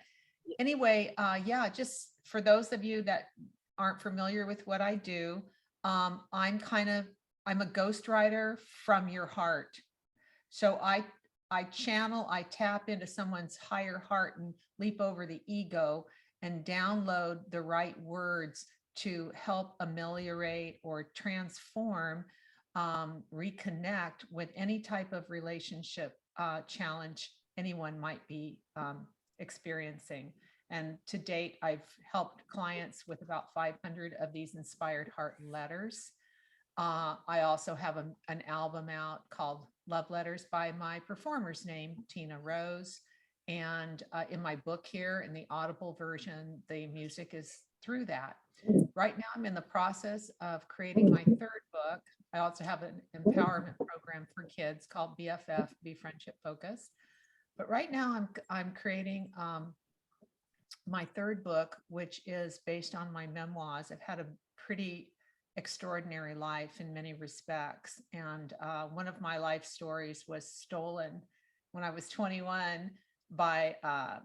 anyway, yeah, just for those of you that aren't familiar with what I do, I'm a ghostwriter from your heart. So I tap into someone's higher heart and leap over the ego and download the right words to help ameliorate or transform, reconnect with any type of relationship challenge anyone might be experiencing. And to date, I've helped clients with about 500 of these inspired heart letters. I also have an album out called Love Letters by my performer's name, Tina Rose. And in my book here, in the Audible version, the music is through that. Right now, I'm in the process of creating my third book. I also have an empowerment program for kids called BFF, Be Friendship Focused. But right now, I'm creating my third book, which is based on my memoirs. I've had a pretty extraordinary life in many respects. And one of my life stories was stolen when I was 21 by a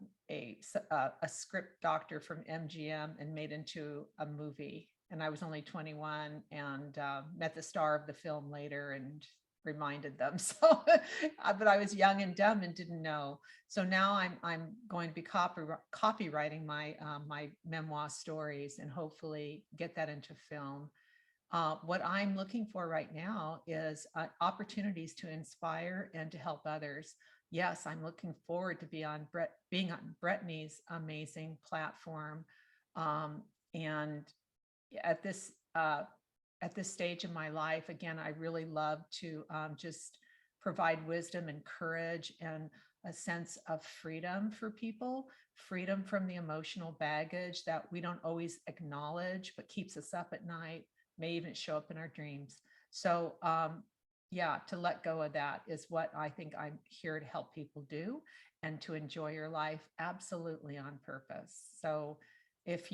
script doctor from MGM and made into a movie. And I was only 21 and met the star of the film later and reminded them. So, but I was young and dumb and didn't know. So now I'm going to be copywriting my my memoir stories and hopefully get that into film. What I'm looking for right now is opportunities to inspire and to help others. Yes, I'm looking forward to being on Brittany's amazing platform. And at this stage in my life, again, I really love to just provide wisdom and courage and a sense of freedom for people, freedom from the emotional baggage that we don't always acknowledge, but keeps us up at night, may even show up in our dreams. So yeah, to let go of that is what I think I'm here to help people do, and to enjoy your life absolutely on purpose. So if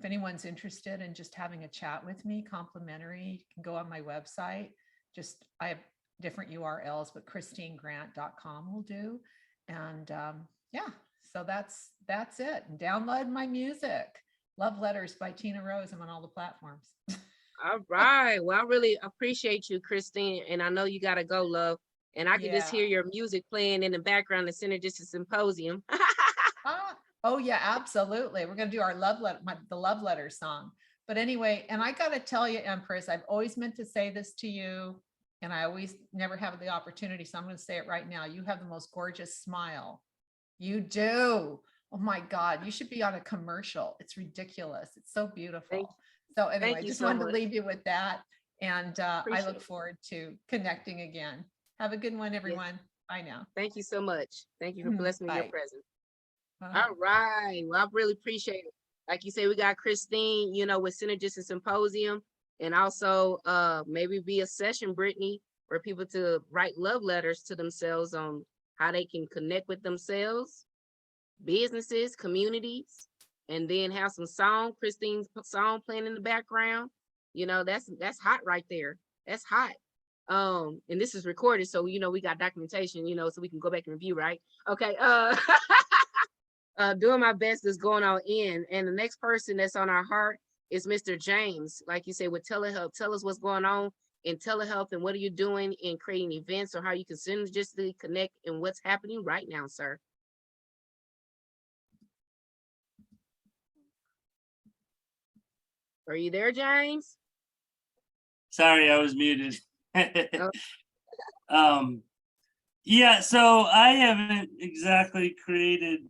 anyone's interested in just having a chat with me, complimentary, you can go on my website. I have different URLs, but christinegrant.com will do. And yeah, so that's it. And download my music. Love Letters by Tina Rose. I'm on all the platforms.
All right. Well, I really appreciate you, Christine. And I know you got to go, love. And I can just hear your music playing in the background, the Synergistic Symposium.
Oh yeah, absolutely. We're going to do our the love letter song. But anyway, and I got to tell you, Empress, I've always meant to say this to you, and I always never have the opportunity. So I'm going to say it right now. You have the most gorgeous smile. You do. Oh my God, you should be on a commercial. It's ridiculous. It's so beautiful. So anyway,
you
just
so
wanted
much.
to leave you with that. And I
Appreciate
look
it.
forward to connecting again. Have a good one, everyone. Bye now.
Thank you so much. Thank you for blessing me with your
Bye.
presence.
Uh-huh.
All right. Well, I really appreciate it. Like you say, we got Christine, with Synergistic Symposium, and also maybe be a session, Brittany, for people to write love letters to themselves on how they can connect with themselves, businesses, communities, and then have some Christine's song playing in the background. That's hot right there. That's hot. And this is recorded, so we got documentation, so we can go back and review, right? Okay. Doing my best is going on in. And the next person that's on our heart is Mr. James. Like you say, with telehealth, tell us what's going on in telehealth and what are you doing in creating events, or how you can synergistically connect and what's happening right now, sir. Are you there, James?
Sorry, I was muted. Yeah, so I haven't exactly created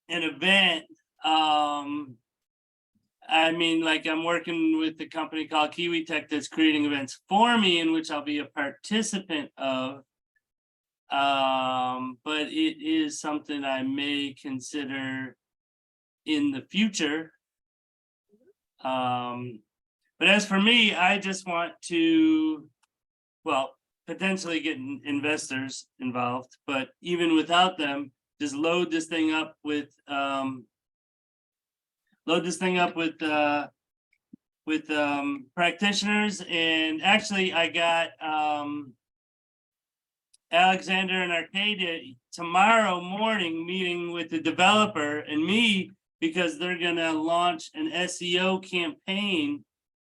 an event. I mean, like, I'm working with a company called Kiwi Tech that's creating events for me, in which I'll be a participant of. But it is something I may consider in the future. But as for me, I just want to, potentially get investors involved, but even without them, just load this thing up with practitioners. And actually I got Alexander and Arcadia tomorrow morning meeting with the developer and me, because they're gonna launch an SEO campaign.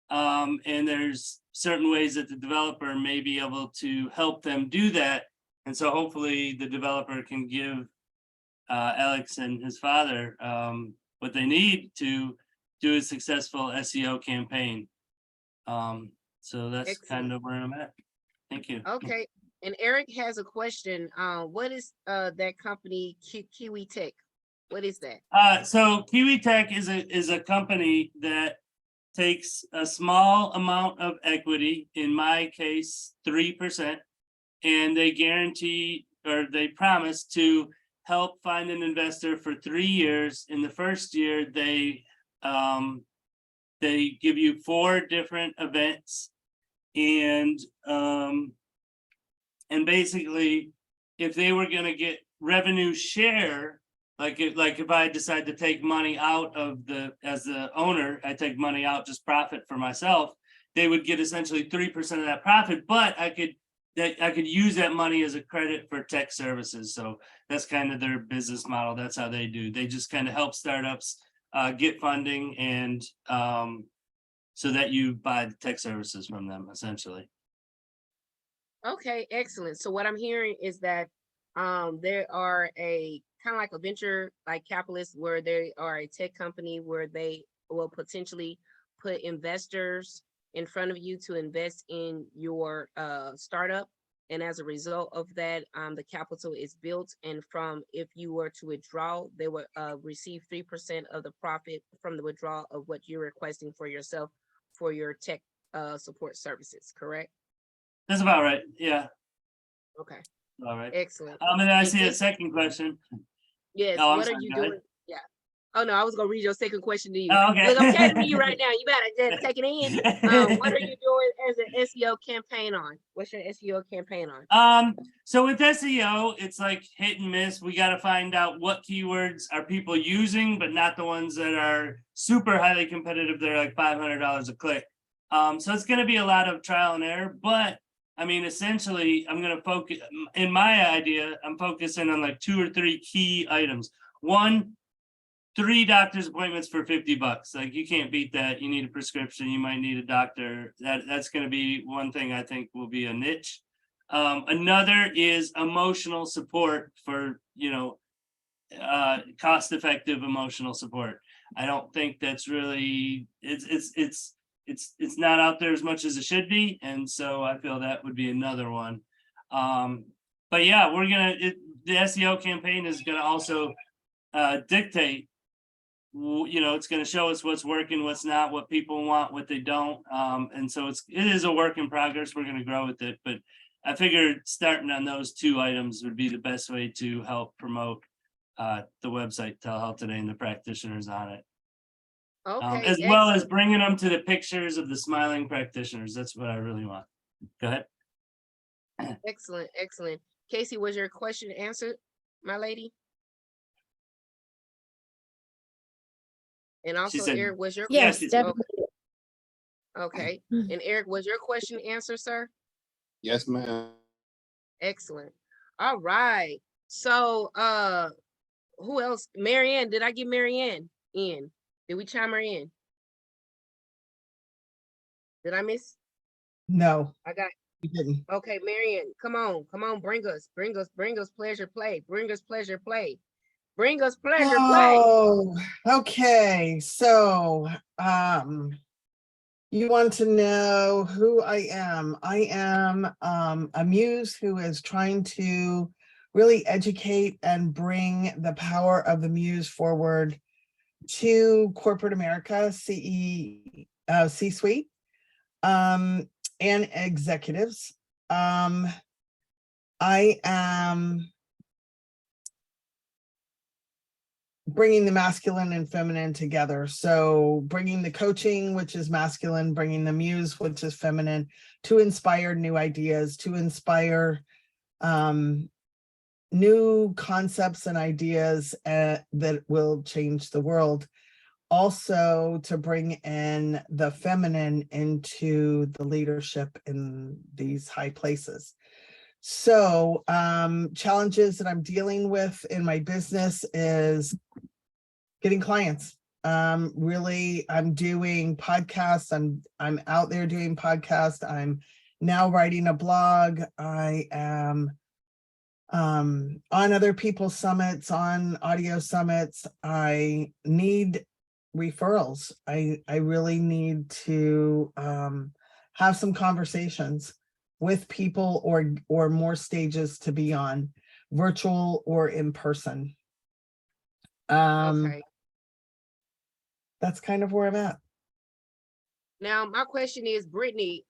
And there's certain ways that the developer may be able to help them do that. And so hopefully the developer can give Alex and his father what they need to do a successful SEO campaign. So that's
Excellent.
kind of where I'm at. Thank you.
Okay. And Eric has a question. What is that company, Kiwi Tech? What is that?
So Kiwi Tech is a company that takes a small amount of equity, in my case 3%, and they guarantee, or they promise to help find an investor for 3 years. In the first year, they give you 4 different events, and basically, if they were going to get revenue share, like if I decide to take money out of as the owner, I take money out, just profit for myself, they would get essentially 3% of that profit, but I could use that money as a credit for tech services. So that's kind of their business model. That's how they do. They just kind of help startups get funding, and so that you buy the tech services from them, essentially.
Okay, excellent. So what I'm hearing is that there are a kind of like a venture like capitalist, where they are a tech company where they will potentially put investors in front of you to invest in your startup. And as a result of that, the capital is built. And if you were to withdraw, they would receive 3% of the profit from the withdrawal of what you're requesting for yourself for your tech support services, correct?
That's about right. Yeah.
Okay.
All right.
Excellent.
And then I see a second question.
Yes.
Oh, I'm
What are
sorry,
you
go ahead.
doing? Yeah. Oh no, I was gonna read your second question to you.
Oh, okay.
Look, I'm catering to you right now. You better take it in. What are you doing as an SEO campaign on? What's your SEO campaign on?
So with SEO, it's like hit and miss. We got to find out what keywords are people using, but not the ones that are super highly competitive. They're like $500 a click. So it's going to be a lot of trial and error, but I mean, essentially, I'm going to focus in my idea. I'm focusing on like 2 or 3 key items. 1, 3 doctor's appointments for $50. Like, you can't beat that. You need a prescription. You might need a doctor. That's going to be one thing I think will be a niche. Another is emotional support for, cost-effective emotional support. I don't think that's really, it's not out there as much as it should be. And so I feel that would be another one. But yeah, the SEO campaign is going to also dictate, it's going to show us what's working, what's not, what people want, what they don't. And so it is a work in progress. We're going to grow with it, but I figured starting on those 2 items would be the best way to help promote the website Telehealth Today and the practitioners on it.
Okay.
As well as bringing them to the pictures of the smiling practitioners. That's what I really want. Go ahead.
Excellent. Excellent. Casey, was your question answered, my lady? And also,
said,
Eric, was your
Yes,
Yes,
definitely.
okay? And Eric, was your question answered, sir?
Yes, ma'am.
Excellent. All right. So, who else? Marianne, did I get Marianne in? Did we chime her in? Did I miss?
No,
I got,
you didn't.
okay, Marianne, come on, bring us pleasure play, bring us pleasure play, bring us pleasure play.
Oh, okay. So, you want to know who I am. I am a muse who is trying to really educate and bring the power of the muse forward to corporate America, C-suite, and executives. I am bringing the masculine and feminine together. So bringing the coaching, which is masculine, bringing the muse, which is feminine, to inspire new ideas, to inspire new concepts and ideas that will change the world. Also to bring in the feminine into the leadership in these high places. So challenges that I'm dealing with in my business is getting clients. Really, I'm doing podcasts. I'm out there doing podcasts. I'm now writing a blog. I am on other people's summits, on audio summits. I need referrals. I really need to have some conversations with people or more stages to be on, virtual or in person.
Okay.
That's kind of where I'm at.
Now my question is, Brittany,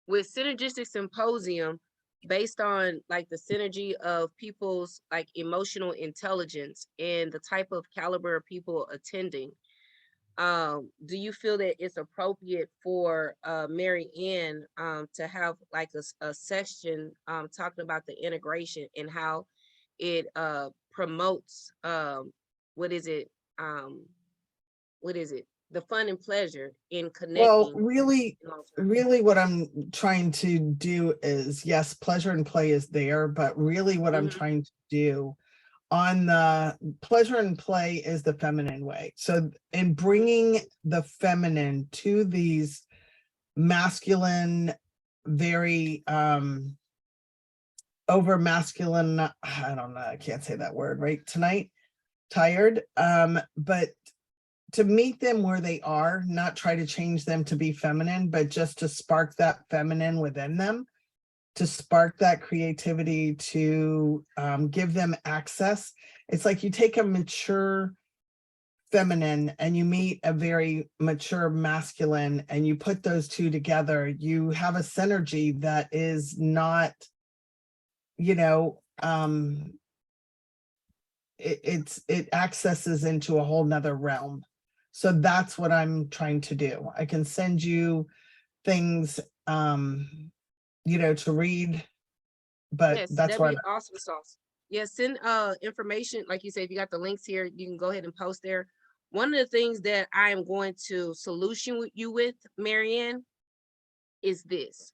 with Synergistic Symposium, based on like the synergy of people's like emotional intelligence and the type of caliber of people attending, do you feel that it's appropriate for Mary Ann to have like a section talking about the integration and how it promotes what is it the fun and pleasure in connecting?
Well, really what I'm trying to do is, yes, pleasure and play is there, but really what I'm trying to do on the pleasure and play is the feminine way. So in bringing the feminine to these masculine, very over masculine, I don't know, I can't say that word right tonight, tired, but to meet them where they are, not try to change them to be feminine, but just to spark that feminine within them, to spark that creativity, to give them access. It's like you take a mature feminine and you meet a very mature masculine and you put those two together, you have a synergy that is not, it accesses into a whole nother realm. So that's what I'm trying to do. I can send you things, to read, but
Yes,
that's
that'd
what
be awesome sauce. Yes, send information. Like you say, if you got the links here, you can go ahead and post there. One of the things that I am going to solution with you with, Marianne, is this.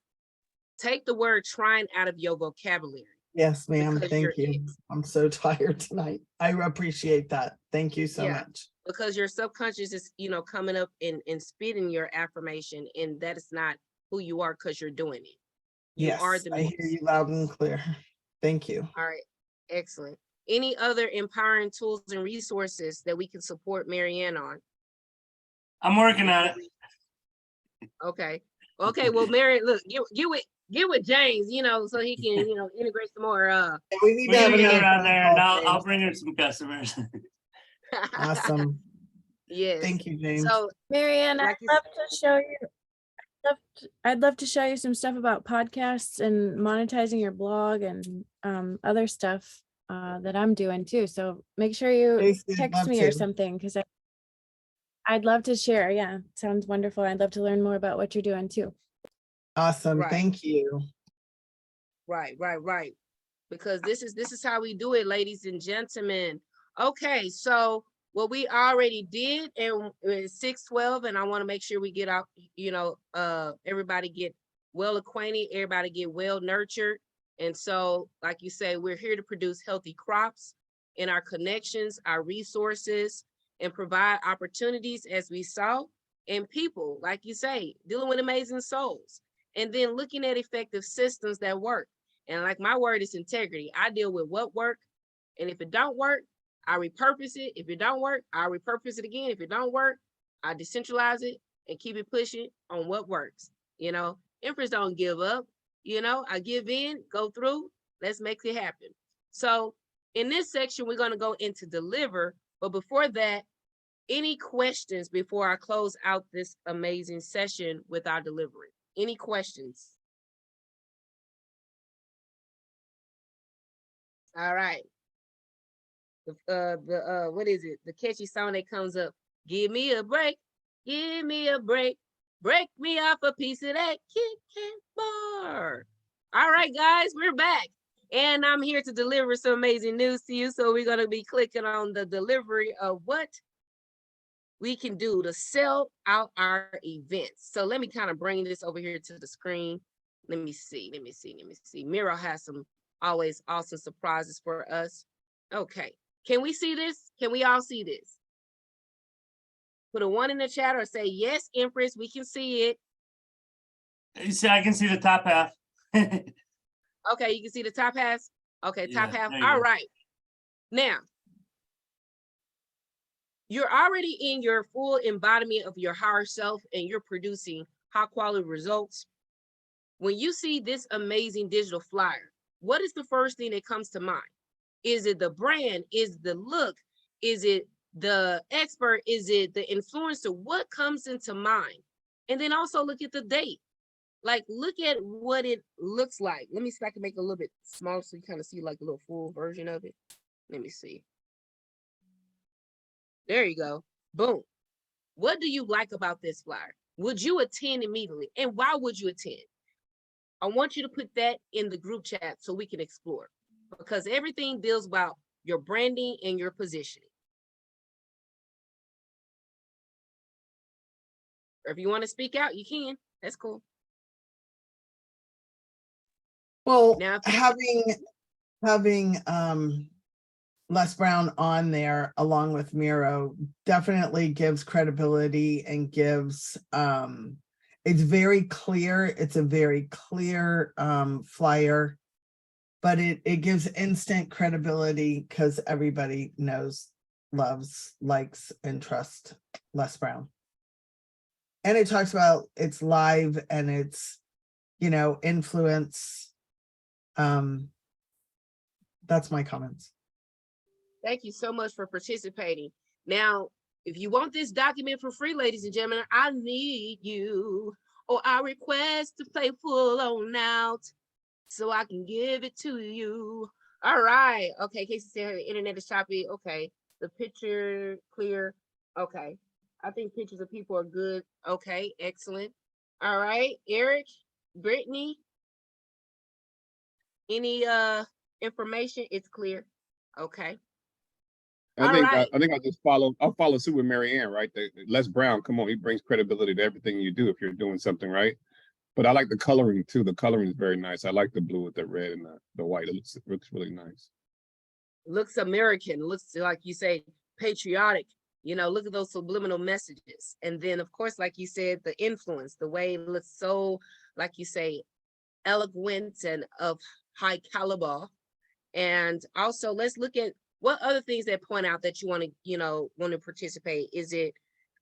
Take the word trying out of your vocabulary.
Yes, ma'am.
Because your
Thank you. I'm so tired tonight. I appreciate that. Thank you so
Yeah.
much.
Because your subconscious is, coming up and spitting your affirmation, and that is not who you are because you're doing it. You are
Yes,
the
I hear
muse.
you loud and clear. Thank you.
All right, excellent. Any other empowering tools and resources that we can support Marianne on?
I'm working on it.
Okay. Okay, well, Mary, look, get with James, so he can, integrate some more
We need
We're
to have
gonna get
another
around
phone
there, and
call,
I'll
James.
bring her some customers.
Awesome.
Yes.
Thank you, James.
So,
Marianne,
like you
I'd love to show you. I'd love to show you some stuff about podcasts and monetizing your blog and other stuff that I'm doing too. So make sure you
Casey, I'd
text
love
me or
to.
something because I'd love to share. Yeah, sounds wonderful. I'd love to learn more about what you're doing too.
Awesome.
Right.
Thank you.
Right. Because this is how we do it, ladies and gentlemen. Okay, so what we already did, and it's 6:12, and I want to make sure we get out, everybody get well acquainted, everybody get well nurtured. And so, like you say, we're here to produce healthy crops in our connections, our resources, and provide opportunities, as we saw, and people, like you say, dealing with amazing souls, and then looking at effective systems that work. And like my word is integrity. I deal with what work, and if it don't work, I repurpose it. If it don't work, I repurpose it again. If it don't work, I decentralize it and keep it pushing on what works. Empress don't give up. I give in, go through. Let's make it happen. So in this section, we're going to go into deliver. But before that, any questions before I close out this amazing session with our delivery? Any questions? All right. What is it? The catchy song that comes up. Give me a break. Give me a break. Break me off a piece of that Kit Kat bar. All right, guys, we're back. And I'm here to deliver some amazing news to you. So we're going to be clicking on the delivery of what we can do to sell out our events. So let me kind of bring this over here to the screen. Let me see. Miro has some always awesome surprises for us. Okay. Can we see this? Can we all see this? Put a 1 in the chat or say, yes, Empress, we can see it.
You see, I can see the top half.
Okay, you can see the top half? Okay, top
Yeah,
half.
there you
All
go.
right. Now, you're already in your full embodiment of your higher self and you're producing high quality results. When you see this amazing digital flyer, what is the first thing that comes to mind? Is it the brand? Is the look? Is it the expert? Is it the influencer? What comes into mind? And then also look at the date. Like, look at what it looks like. Let me see if I can make it a little bit smaller so you kind of see like a little full version of it. Let me see. There you go. Boom. What do you like about this flyer? Would you attend immediately? And why would you attend? I want you to put that in the group chat so we can explore, because everything deals about your branding and your positioning. Or if you want to speak out, you can. That's cool.
Well,
Now,
having Les Brown on there along with Miro definitely gives credibility and gives it's very clear. It's a very clear flyer, but it gives instant credibility because everybody knows, loves, likes, and trusts Les Brown. And it talks about it's live and it's, influence. That's my comments.
thank you so much for participating. Now, if you want this document for free, ladies and gentlemen, I need you, or I request to play full on out so I can give it to you. All right. Okay. Casey said her internet is choppy. Okay. The picture clear. Okay. I think pictures of people are good. Okay. Excellent. All right. Eric, Brittany, any information? It's clear. Okay.
I
All
think
right.
I think I'll follow suit with Mary Ann, right? Les Brown, come on, he brings credibility to everything you do if you're doing something right. But I like the coloring too. The coloring is very nice. I like the blue with the red and the white. It looks really nice.
Looks American. Looks like you say patriotic. You know, look at those subliminal messages. And then, of course, like you said, the influence, the way it looks so, like you say, eloquent and of high caliber. And also, let's look at what other things that point out that you want to, want to participate. Is it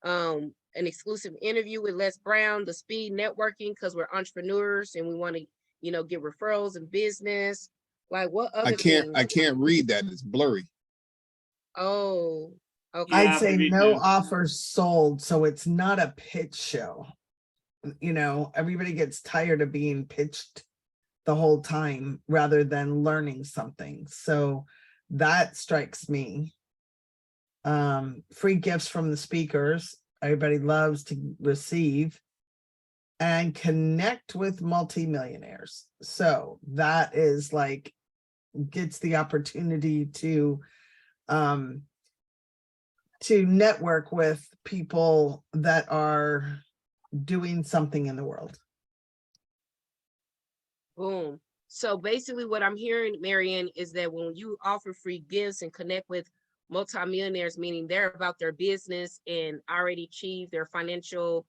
an exclusive interview with Les Brown, the speed networking, because we're entrepreneurs and we want to, get referrals and business. Like what other things?
I can't read that. It's blurry.
Oh, okay.
I'd
Yeah,
say
me
no
too.
offers sold, so it's not a pitch show. Everybody gets tired of being pitched the whole time rather than learning something. So that strikes me. Free gifts from the speakers. Everybody loves to receive and connect with multimillionaires. So that is like, gets the opportunity to network with people that are doing something in the world.
Boom. So basically what I'm hearing, Marianne, is that when you offer free gifts and connect with multimillionaires, meaning they're about their business and already achieved their financial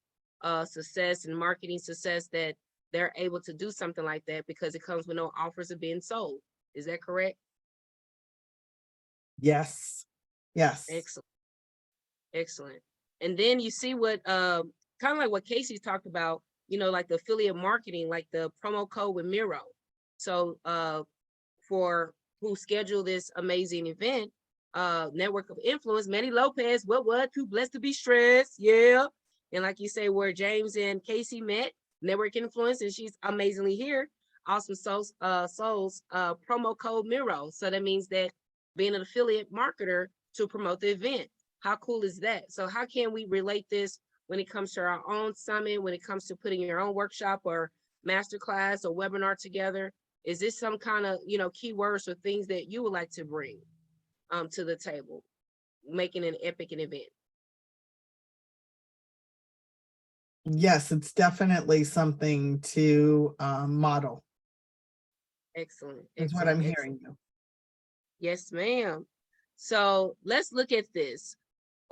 success and marketing success, that they're able to do something like that because it comes with no offers of being sold. Is that correct?
Yes. Yes.
Excellent. Excellent. And then you see what kind of like what Casey's talked about, like the affiliate marketing, like the promo code with Miro. So for who scheduled this amazing event, network of influence, Manny Lopez, what too blessed to be stressed. Yeah. And like you say, where James and Casey met, network influence, and she's amazingly here. Awesome Souls promo code Miro. So that means that being an affiliate marketer to promote the event. How cool is that? So how can we relate this when it comes to our own summit, when it comes to putting your own workshop or masterclass or webinar together? Is this some kind of, keywords or things that you would like to bring to the table, making an epic event?
Yes, it's definitely something to model.
Excellent.
Is what I'm hearing you.
Yes, ma'am. So let's look at this.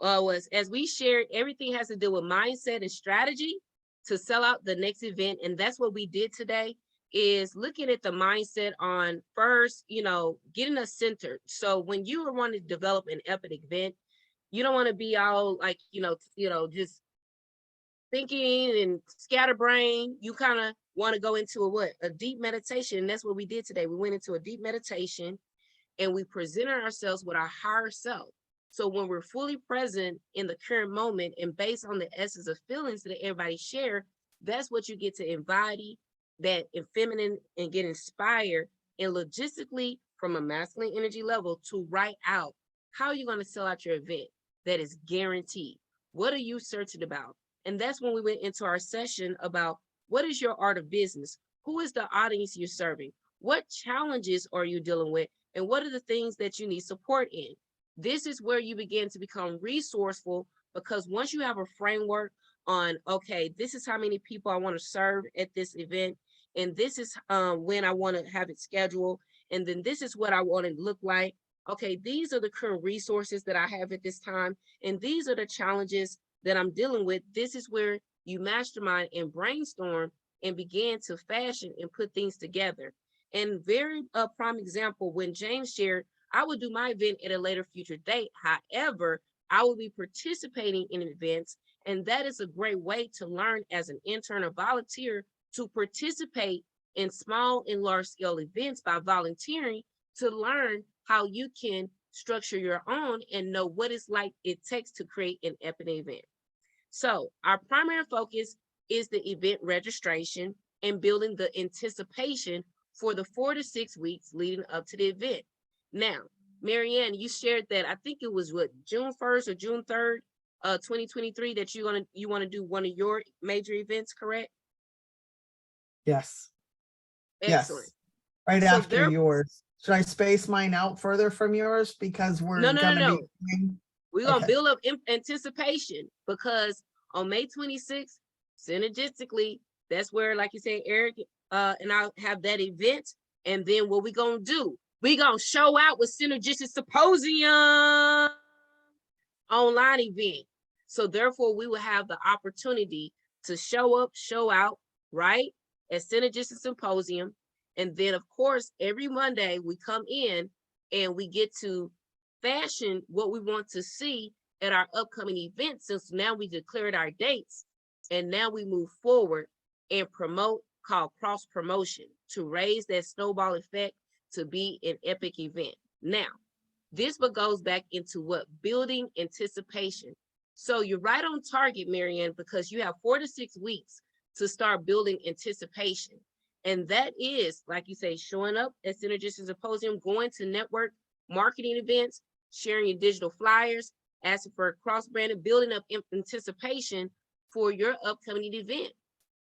As we shared, everything has to do with mindset and strategy to sell out the next event. And that's what we did today, is looking at the mindset on first, getting us centered. So when you are wanting to develop an epic event, you don't want to be all like, just thinking and scatterbrain. You kind of want to go into a deep meditation. And that's what we did today. We went into a deep meditation and we presented ourselves with our higher self. So when we're fully present in the current moment and based on the essence of feelings that everybody share, that's what you get to embody, that in feminine, and get inspired, and logistically from a masculine energy level to write out how you're going to sell out your event that is guaranteed. What are you searching about? And that's when we went into our session about what is your art of business? Who is the audience you're serving? What challenges are you dealing with? And what are the things that you need support in? This is where you begin to become resourceful, because once you have a framework on, okay, this is how many people I want to serve at this event, and this is when I want to have it scheduled, and then this is what I want it to look like. Okay, these are the current resources that I have at this time, and these are the challenges that I'm dealing with. This is where you mastermind and brainstorm and begin to fashion and put things together. And very prime example, when James shared, I would do my event at a later future date. However, I will be participating in events, and that is a great way to learn as an intern or volunteer to participate in small and large scale events by volunteering, to learn how you can structure your own and know what it's like it takes to create an epic event. So our primary focus is the event registration and building the anticipation for the 4 to 6 weeks leading up to the event. Now, Marianne, you shared that, I think it was what, June 1st or June 3rd, 2023, that you want to do one of your major events, correct?
Yes.
Excellent.
Yes. Right
So
after
there-
yours. Should I space mine out further from yours because we're
No,
gonna
no.
be doing-
We're going to
Okay.
build up anticipation, because on May 26th, synergistically, that's where, like you say, Eric and I'll have that event. And then what we going to do? We going to show out with Synergistic Symposium online event. So therefore, we will have the opportunity to show up, show out, right, at Synergistic Symposium. And then, of course, every Monday we come in and we get to fashion what we want to see at our upcoming events, since now we declared our dates, and now we move forward and promote, called cross promotion, to raise that snowball effect to be an epic event. Now, this what goes back into what? Building anticipation. So you're right on target, Marianne, because you have 4 to 6 weeks to start building anticipation. And that is, like you say, showing up at Synergistic Symposium, going to network marketing events, sharing your digital flyers, asking for cross-branding, building up anticipation for your upcoming event.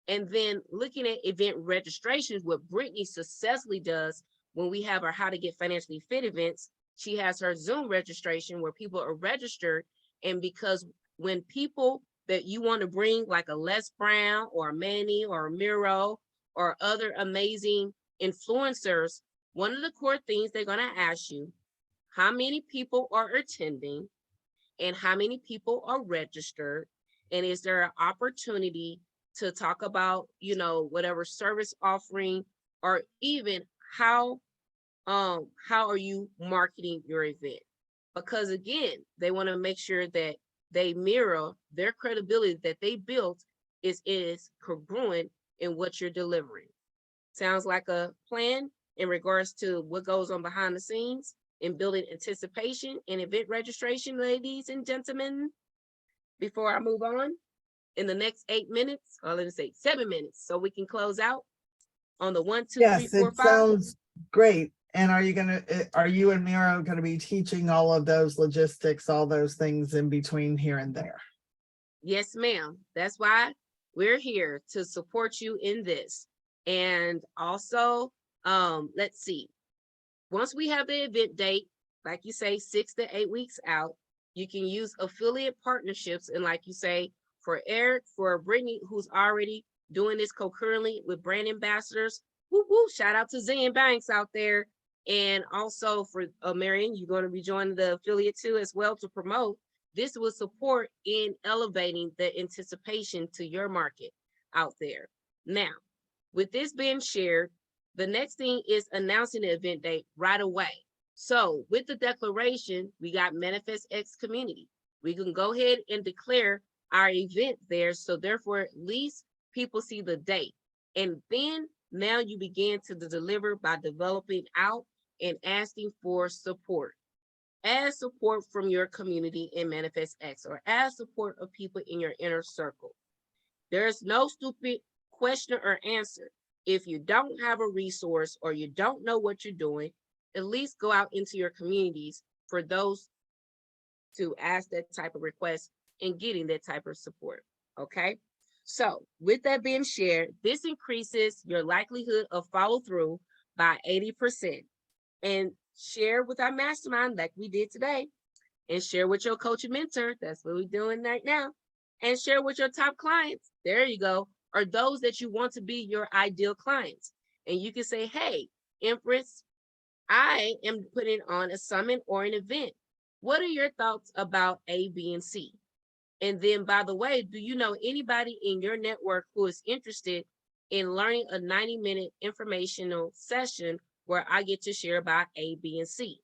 And then looking at event registrations, what Brittany successfully does when we have our How to Get Financially Fit events. She has her Zoom registration where people are registered. And because when people that you want to bring, like a Les Brown or a Manny or a Miro or other amazing influencers, one of the core things they're going to ask you, how many people are attending and how many people are registered? And is there an opportunity to talk about, you know, whatever service offering, or even how are you marketing your event? Because again, they want to make sure that they mirror their credibility that they built is congruent in what you're delivering. Sounds like a plan in regards to what goes on behind the scenes in building anticipation and event registration, ladies and gentlemen. Before I move on, in the next 8 minutes, or let me say 7 minutes, so we can close out on the 1, 2, 3,
Yes,
4,
it
5.
sounds great. And are you and Miro gonna be teaching all of those logistics, all those things in between here and there?
Yes, ma'am. That's why we're here to support you in this. And also, let's see. Once we have the event date, like you say, 6 to 8 weeks out, you can use affiliate partnerships. And like you say, for Eric, for Brittany, who's already doing this concurrently with brand ambassadors, woo woo, shout out to Zen Banks out there. And also for Marion, you're going to be joining the affiliate too as well to promote. This will support in elevating the anticipation to your market out there. Now, with this being shared, the next thing is announcing the event date right away. So with the declaration, we got Manifest X Community. We can go ahead and declare our event there. So therefore, at least people see the date. And then now you begin to deliver by developing out and asking for support. As support from your community in Manifest X, or as support of people in your inner circle. There's no stupid question or answer. If you don't have a resource or you don't know what you're doing, at least go out into your communities for those to ask that type of request and getting that type of support, okay? So with that being shared, this increases your likelihood of follow through by 80%. And share with our mastermind like we did today, and share with your coach and mentor. That's what we're doing right now. And share with your top clients. There you go. Or those that you want to be your ideal clients. And you can say, hey, Empress, I am putting on a summit or an event. What are your thoughts about A, B, and C? And then, by the way, do you know anybody in your network who is interested in learning a 90-minute informational session where I get to share about A, B, and C?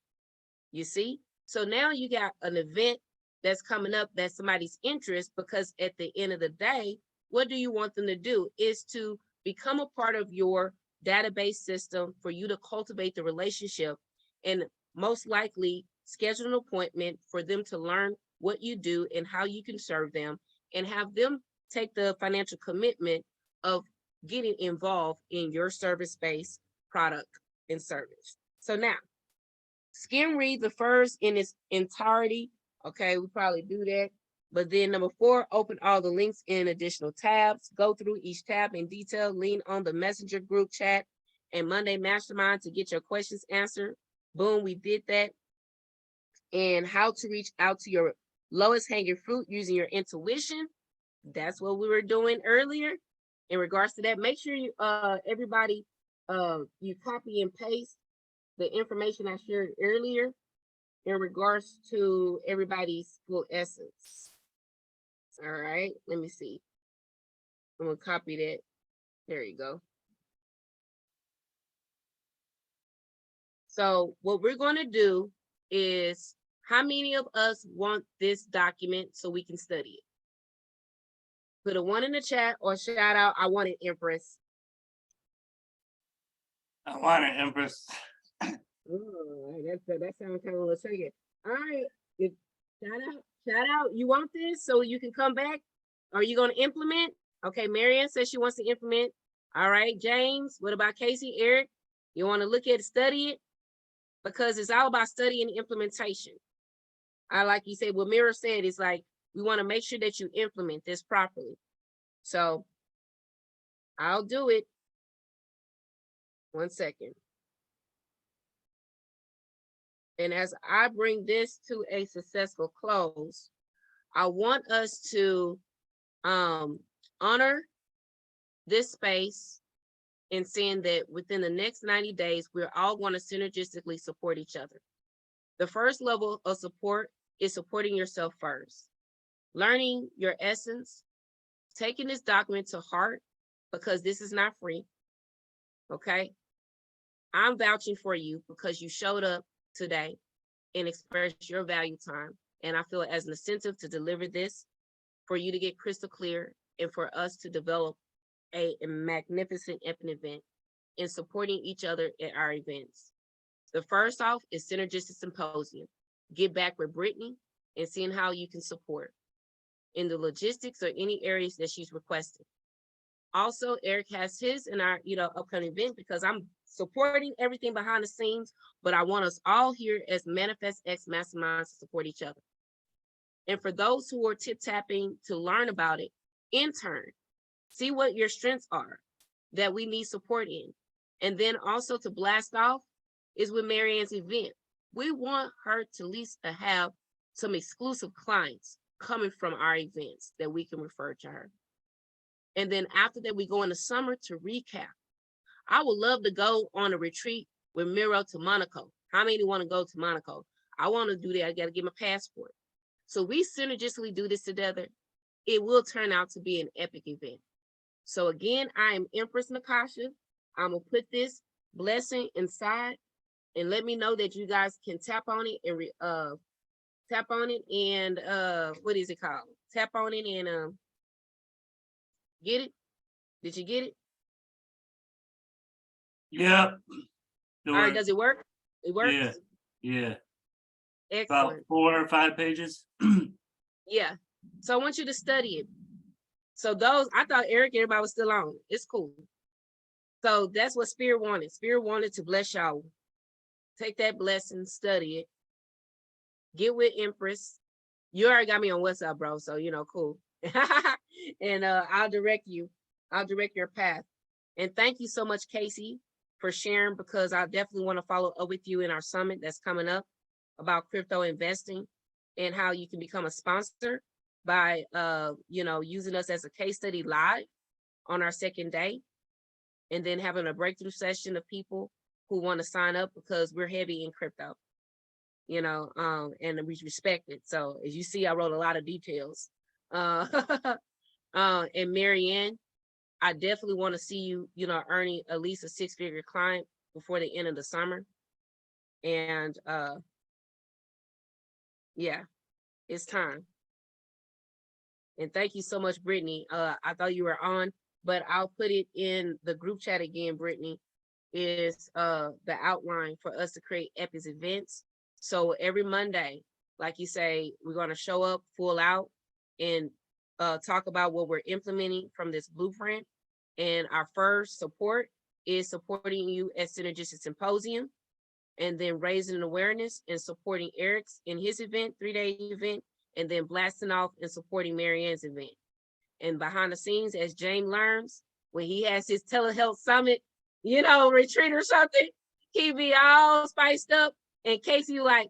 You see? So now you got an event that's coming up that's somebody's interest, because at the end of the day, what do you want them to do? Is to become a part of your database system for you to cultivate the relationship, and most likely schedule an appointment for them to learn what you do and how you can serve them, and have them take the financial commitment of getting involved in your service-based product and service. So now, skim read the first in its entirety. Okay, we probably do that. But then number 4, open all the links in additional tabs. Go through each tab in detail. Lean on the messenger group chat and Monday Mastermind to get your questions answered. Boom, we did that. And how to reach out to your lowest hanging fruit using your intuition. That's what we were doing earlier. In regards to that, make sure you everybody you copy and paste the information I shared earlier in regards to everybody's full essence. All right, let me see. I'm gonna copy that. There you go. So what we're gonna do is, how many of us want this document so we can study it? Put a 1 in the chat or shout out, I want it, Empress.
I want it, Empress.
Oh, that sounds kind of a little tricky. All right, shout out. You want this so you can come back? Are you going to implement? Okay, Marianne says she wants to implement. All right, James. What about Casey, Eric? You want to look at it, study it, because it's all about study and implementation. I like you said. What Mira said is like we want to make sure that you implement this properly. So I'll do it. 1 second. And as I bring this to a successful close, I want us to honor this space in saying that within the next 90 days, we're all going to synergistically support each other. The first level of support is supporting yourself first, learning your essence, taking this document to heart, because this is not free, okay? I'm vouching for you because you showed up today and expressed your value time. And I feel it as an incentive to deliver this for you to get crystal clear and for us to develop a magnificent event in supporting each other at our events. The first off is Synergistic Symposium. Get back with Brittany and seeing how you can support in the logistics or any areas that she's requested. Also, Eric has his in our upcoming event, because I'm supporting everything behind the scenes, but I want us all here as Manifest X Masterminds to support each other. And for those who are tip-tapping to learn about it, intern, see what your strengths are that we need support in. And then also to blast off is with Marianne's event. We want her to at least have some exclusive clients coming from our events that we can refer to her. And then after that, we go in the summer to recap. I would love to go on a retreat with Miro to Monaco. How many want to go to Monaco? I want to do that. I got to get my passport. So we synergistically do this together. It will turn out to be an epic event. So again, I am Empress Nakasha. I'm going to put this blessing inside and let me know that you guys can tap on it and what is it called? Tap on it and get it? Did you get it?
Yep.
All right, does it work? It works?
Yeah.
Excellent.
About 4 or 5 pages.
Yeah. So I want you to study it. So those, I thought Eric, everybody was still on. It's cool. So that's what Spirit wanted. Spirit wanted to bless y'all. Take that blessing, study it. Get with Empress. You already got me on WhatsApp, bro. So, cool. And I'll direct you. I'll direct your path. And thank you so much, Casey, for sharing, because I definitely want to follow up with you in our summit that's coming up about crypto investing and how you can become a sponsor by, using us as a case study live on our second day, and then having a breakthrough session of people who want to sign up, because we're heavy in crypto, and we respect it. So as you see, I wrote a lot of details. And Marianne, I definitely want to see you, earning at least a 6-figure client before the end of the summer. And yeah, it's time. And thank you so much, Brittany. I thought you were on, but I'll put it in the group chat again, Brittany, is the outline for us to create Epic events. So every Monday, like you say, we're going to show up full out and talk about what we're implementing from this blueprint. And our first support is supporting you at Synergistic Symposium, and then raising awareness and supporting Eric's in his event, 3-day event, and then blasting off and supporting Marianne's event. And behind the scenes, as James learns, when he has his telehealth summit, you know, retreat or something, he be all spiced up. And Casey like,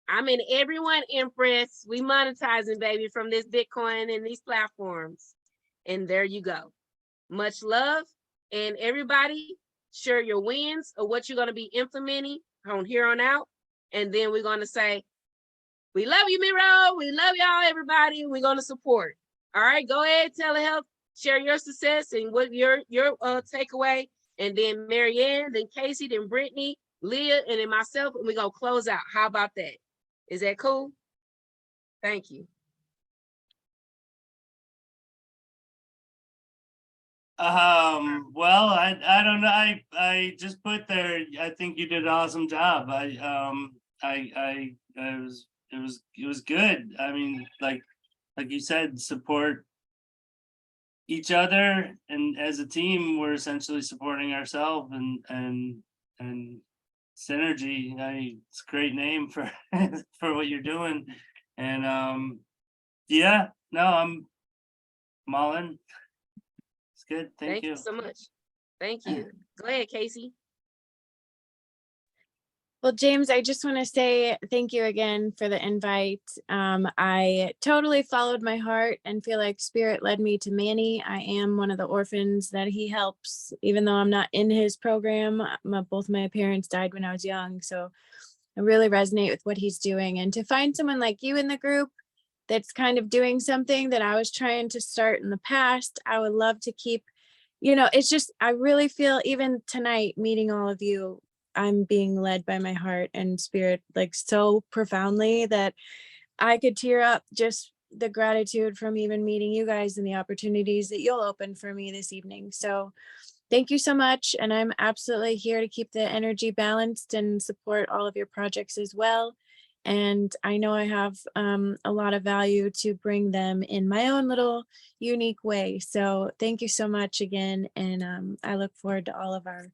I'm in everyone Empress. We monetizing, baby, from this Bitcoin and these platforms. And there you go. Much love. And everybody, share your wins of what you're going to be implementing from here on out. And then we're going to say, we love you, Miro. We love y'all, everybody. We're going to support. All right, go ahead, telehealth, share your success and what your takeaway. And then Marianne, then Casey, then Brittany, Leah, and then myself, and we're going to close out. How about that? Is that cool? Thank you.
Well, I don't know. I just put there, I think you did an awesome job. It was good. I mean, like you said, support each other, and as a team, we're essentially supporting ourselves and synergy. It's a great name for for what you're doing. And yeah, no, I'm all in. It's good. Thank you.
Thank you so much. Thank you. Go ahead, Casey.
Well, James, I just want to say thank you again for the invite. I totally followed my heart and feel like Spirit led me to Manny. I am one of the orphans that he helps, even though I'm not in his program. Both my parents died when I was young, so I really resonate with what he's doing. And to find someone like you in the group that's kind of doing something that I was trying to start in the past, I would love to keep, you know, it's just, I really feel even tonight meeting all of you, I'm being led by my heart and Spirit like so profoundly that I could tear up just the gratitude from even meeting you guys and the opportunities that you'll open for me this evening. So thank you so much. And I'm absolutely here to keep the energy balanced and support all of your projects as well. And I know I have a lot of value to bring them in my own little unique way. So thank you so much again. And I look forward to all of our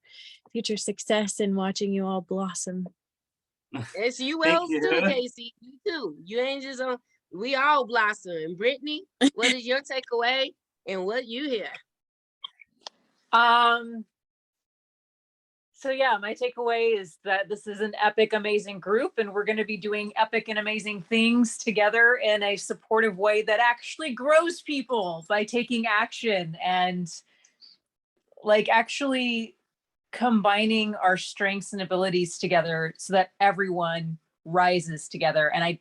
future success and watching you all blossom.
It's you
Thank
else
you.
too, Casey. You too. You ain't just on, we all blossom. And Brittany, what is your takeaway and what you hear?
So yeah, my takeaway is that this is an epic, amazing group, and we're going to be doing epic and amazing things together in a supportive way that actually grows people by taking action and like actually combining our strengths and abilities together so that everyone rises together. And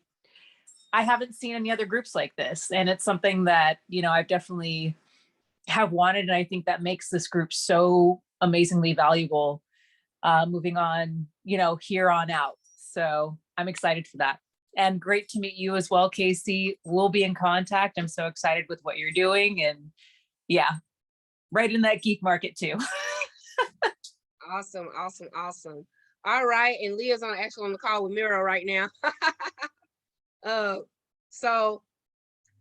I haven't seen any other groups like this, and it's something that, you know, I've definitely have wanted, and I think that makes this group so amazingly valuable moving on, you know, here on out. So I'm excited for that. And great to meet you as well, Casey. We'll be in contact. I'm so excited with what you're doing. And yeah, right in that geek market too.
Awesome, awesome, awesome. All right, and Leah's actually on the call with Miro right now. So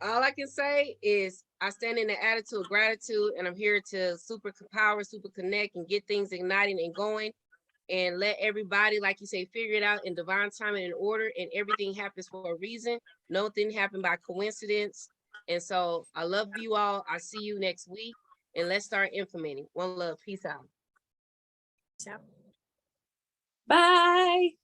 all I can say is I stand in the attitude of gratitude, and I'm here to super power, super connect, and get things igniting and going, and let everybody, like you say, figure it out in divine time and in order, and everything happens for a reason. Nothing happened by coincidence. And so I love you all. I'll see you next week, and let's start implementing. One love. Peace out.
Bye.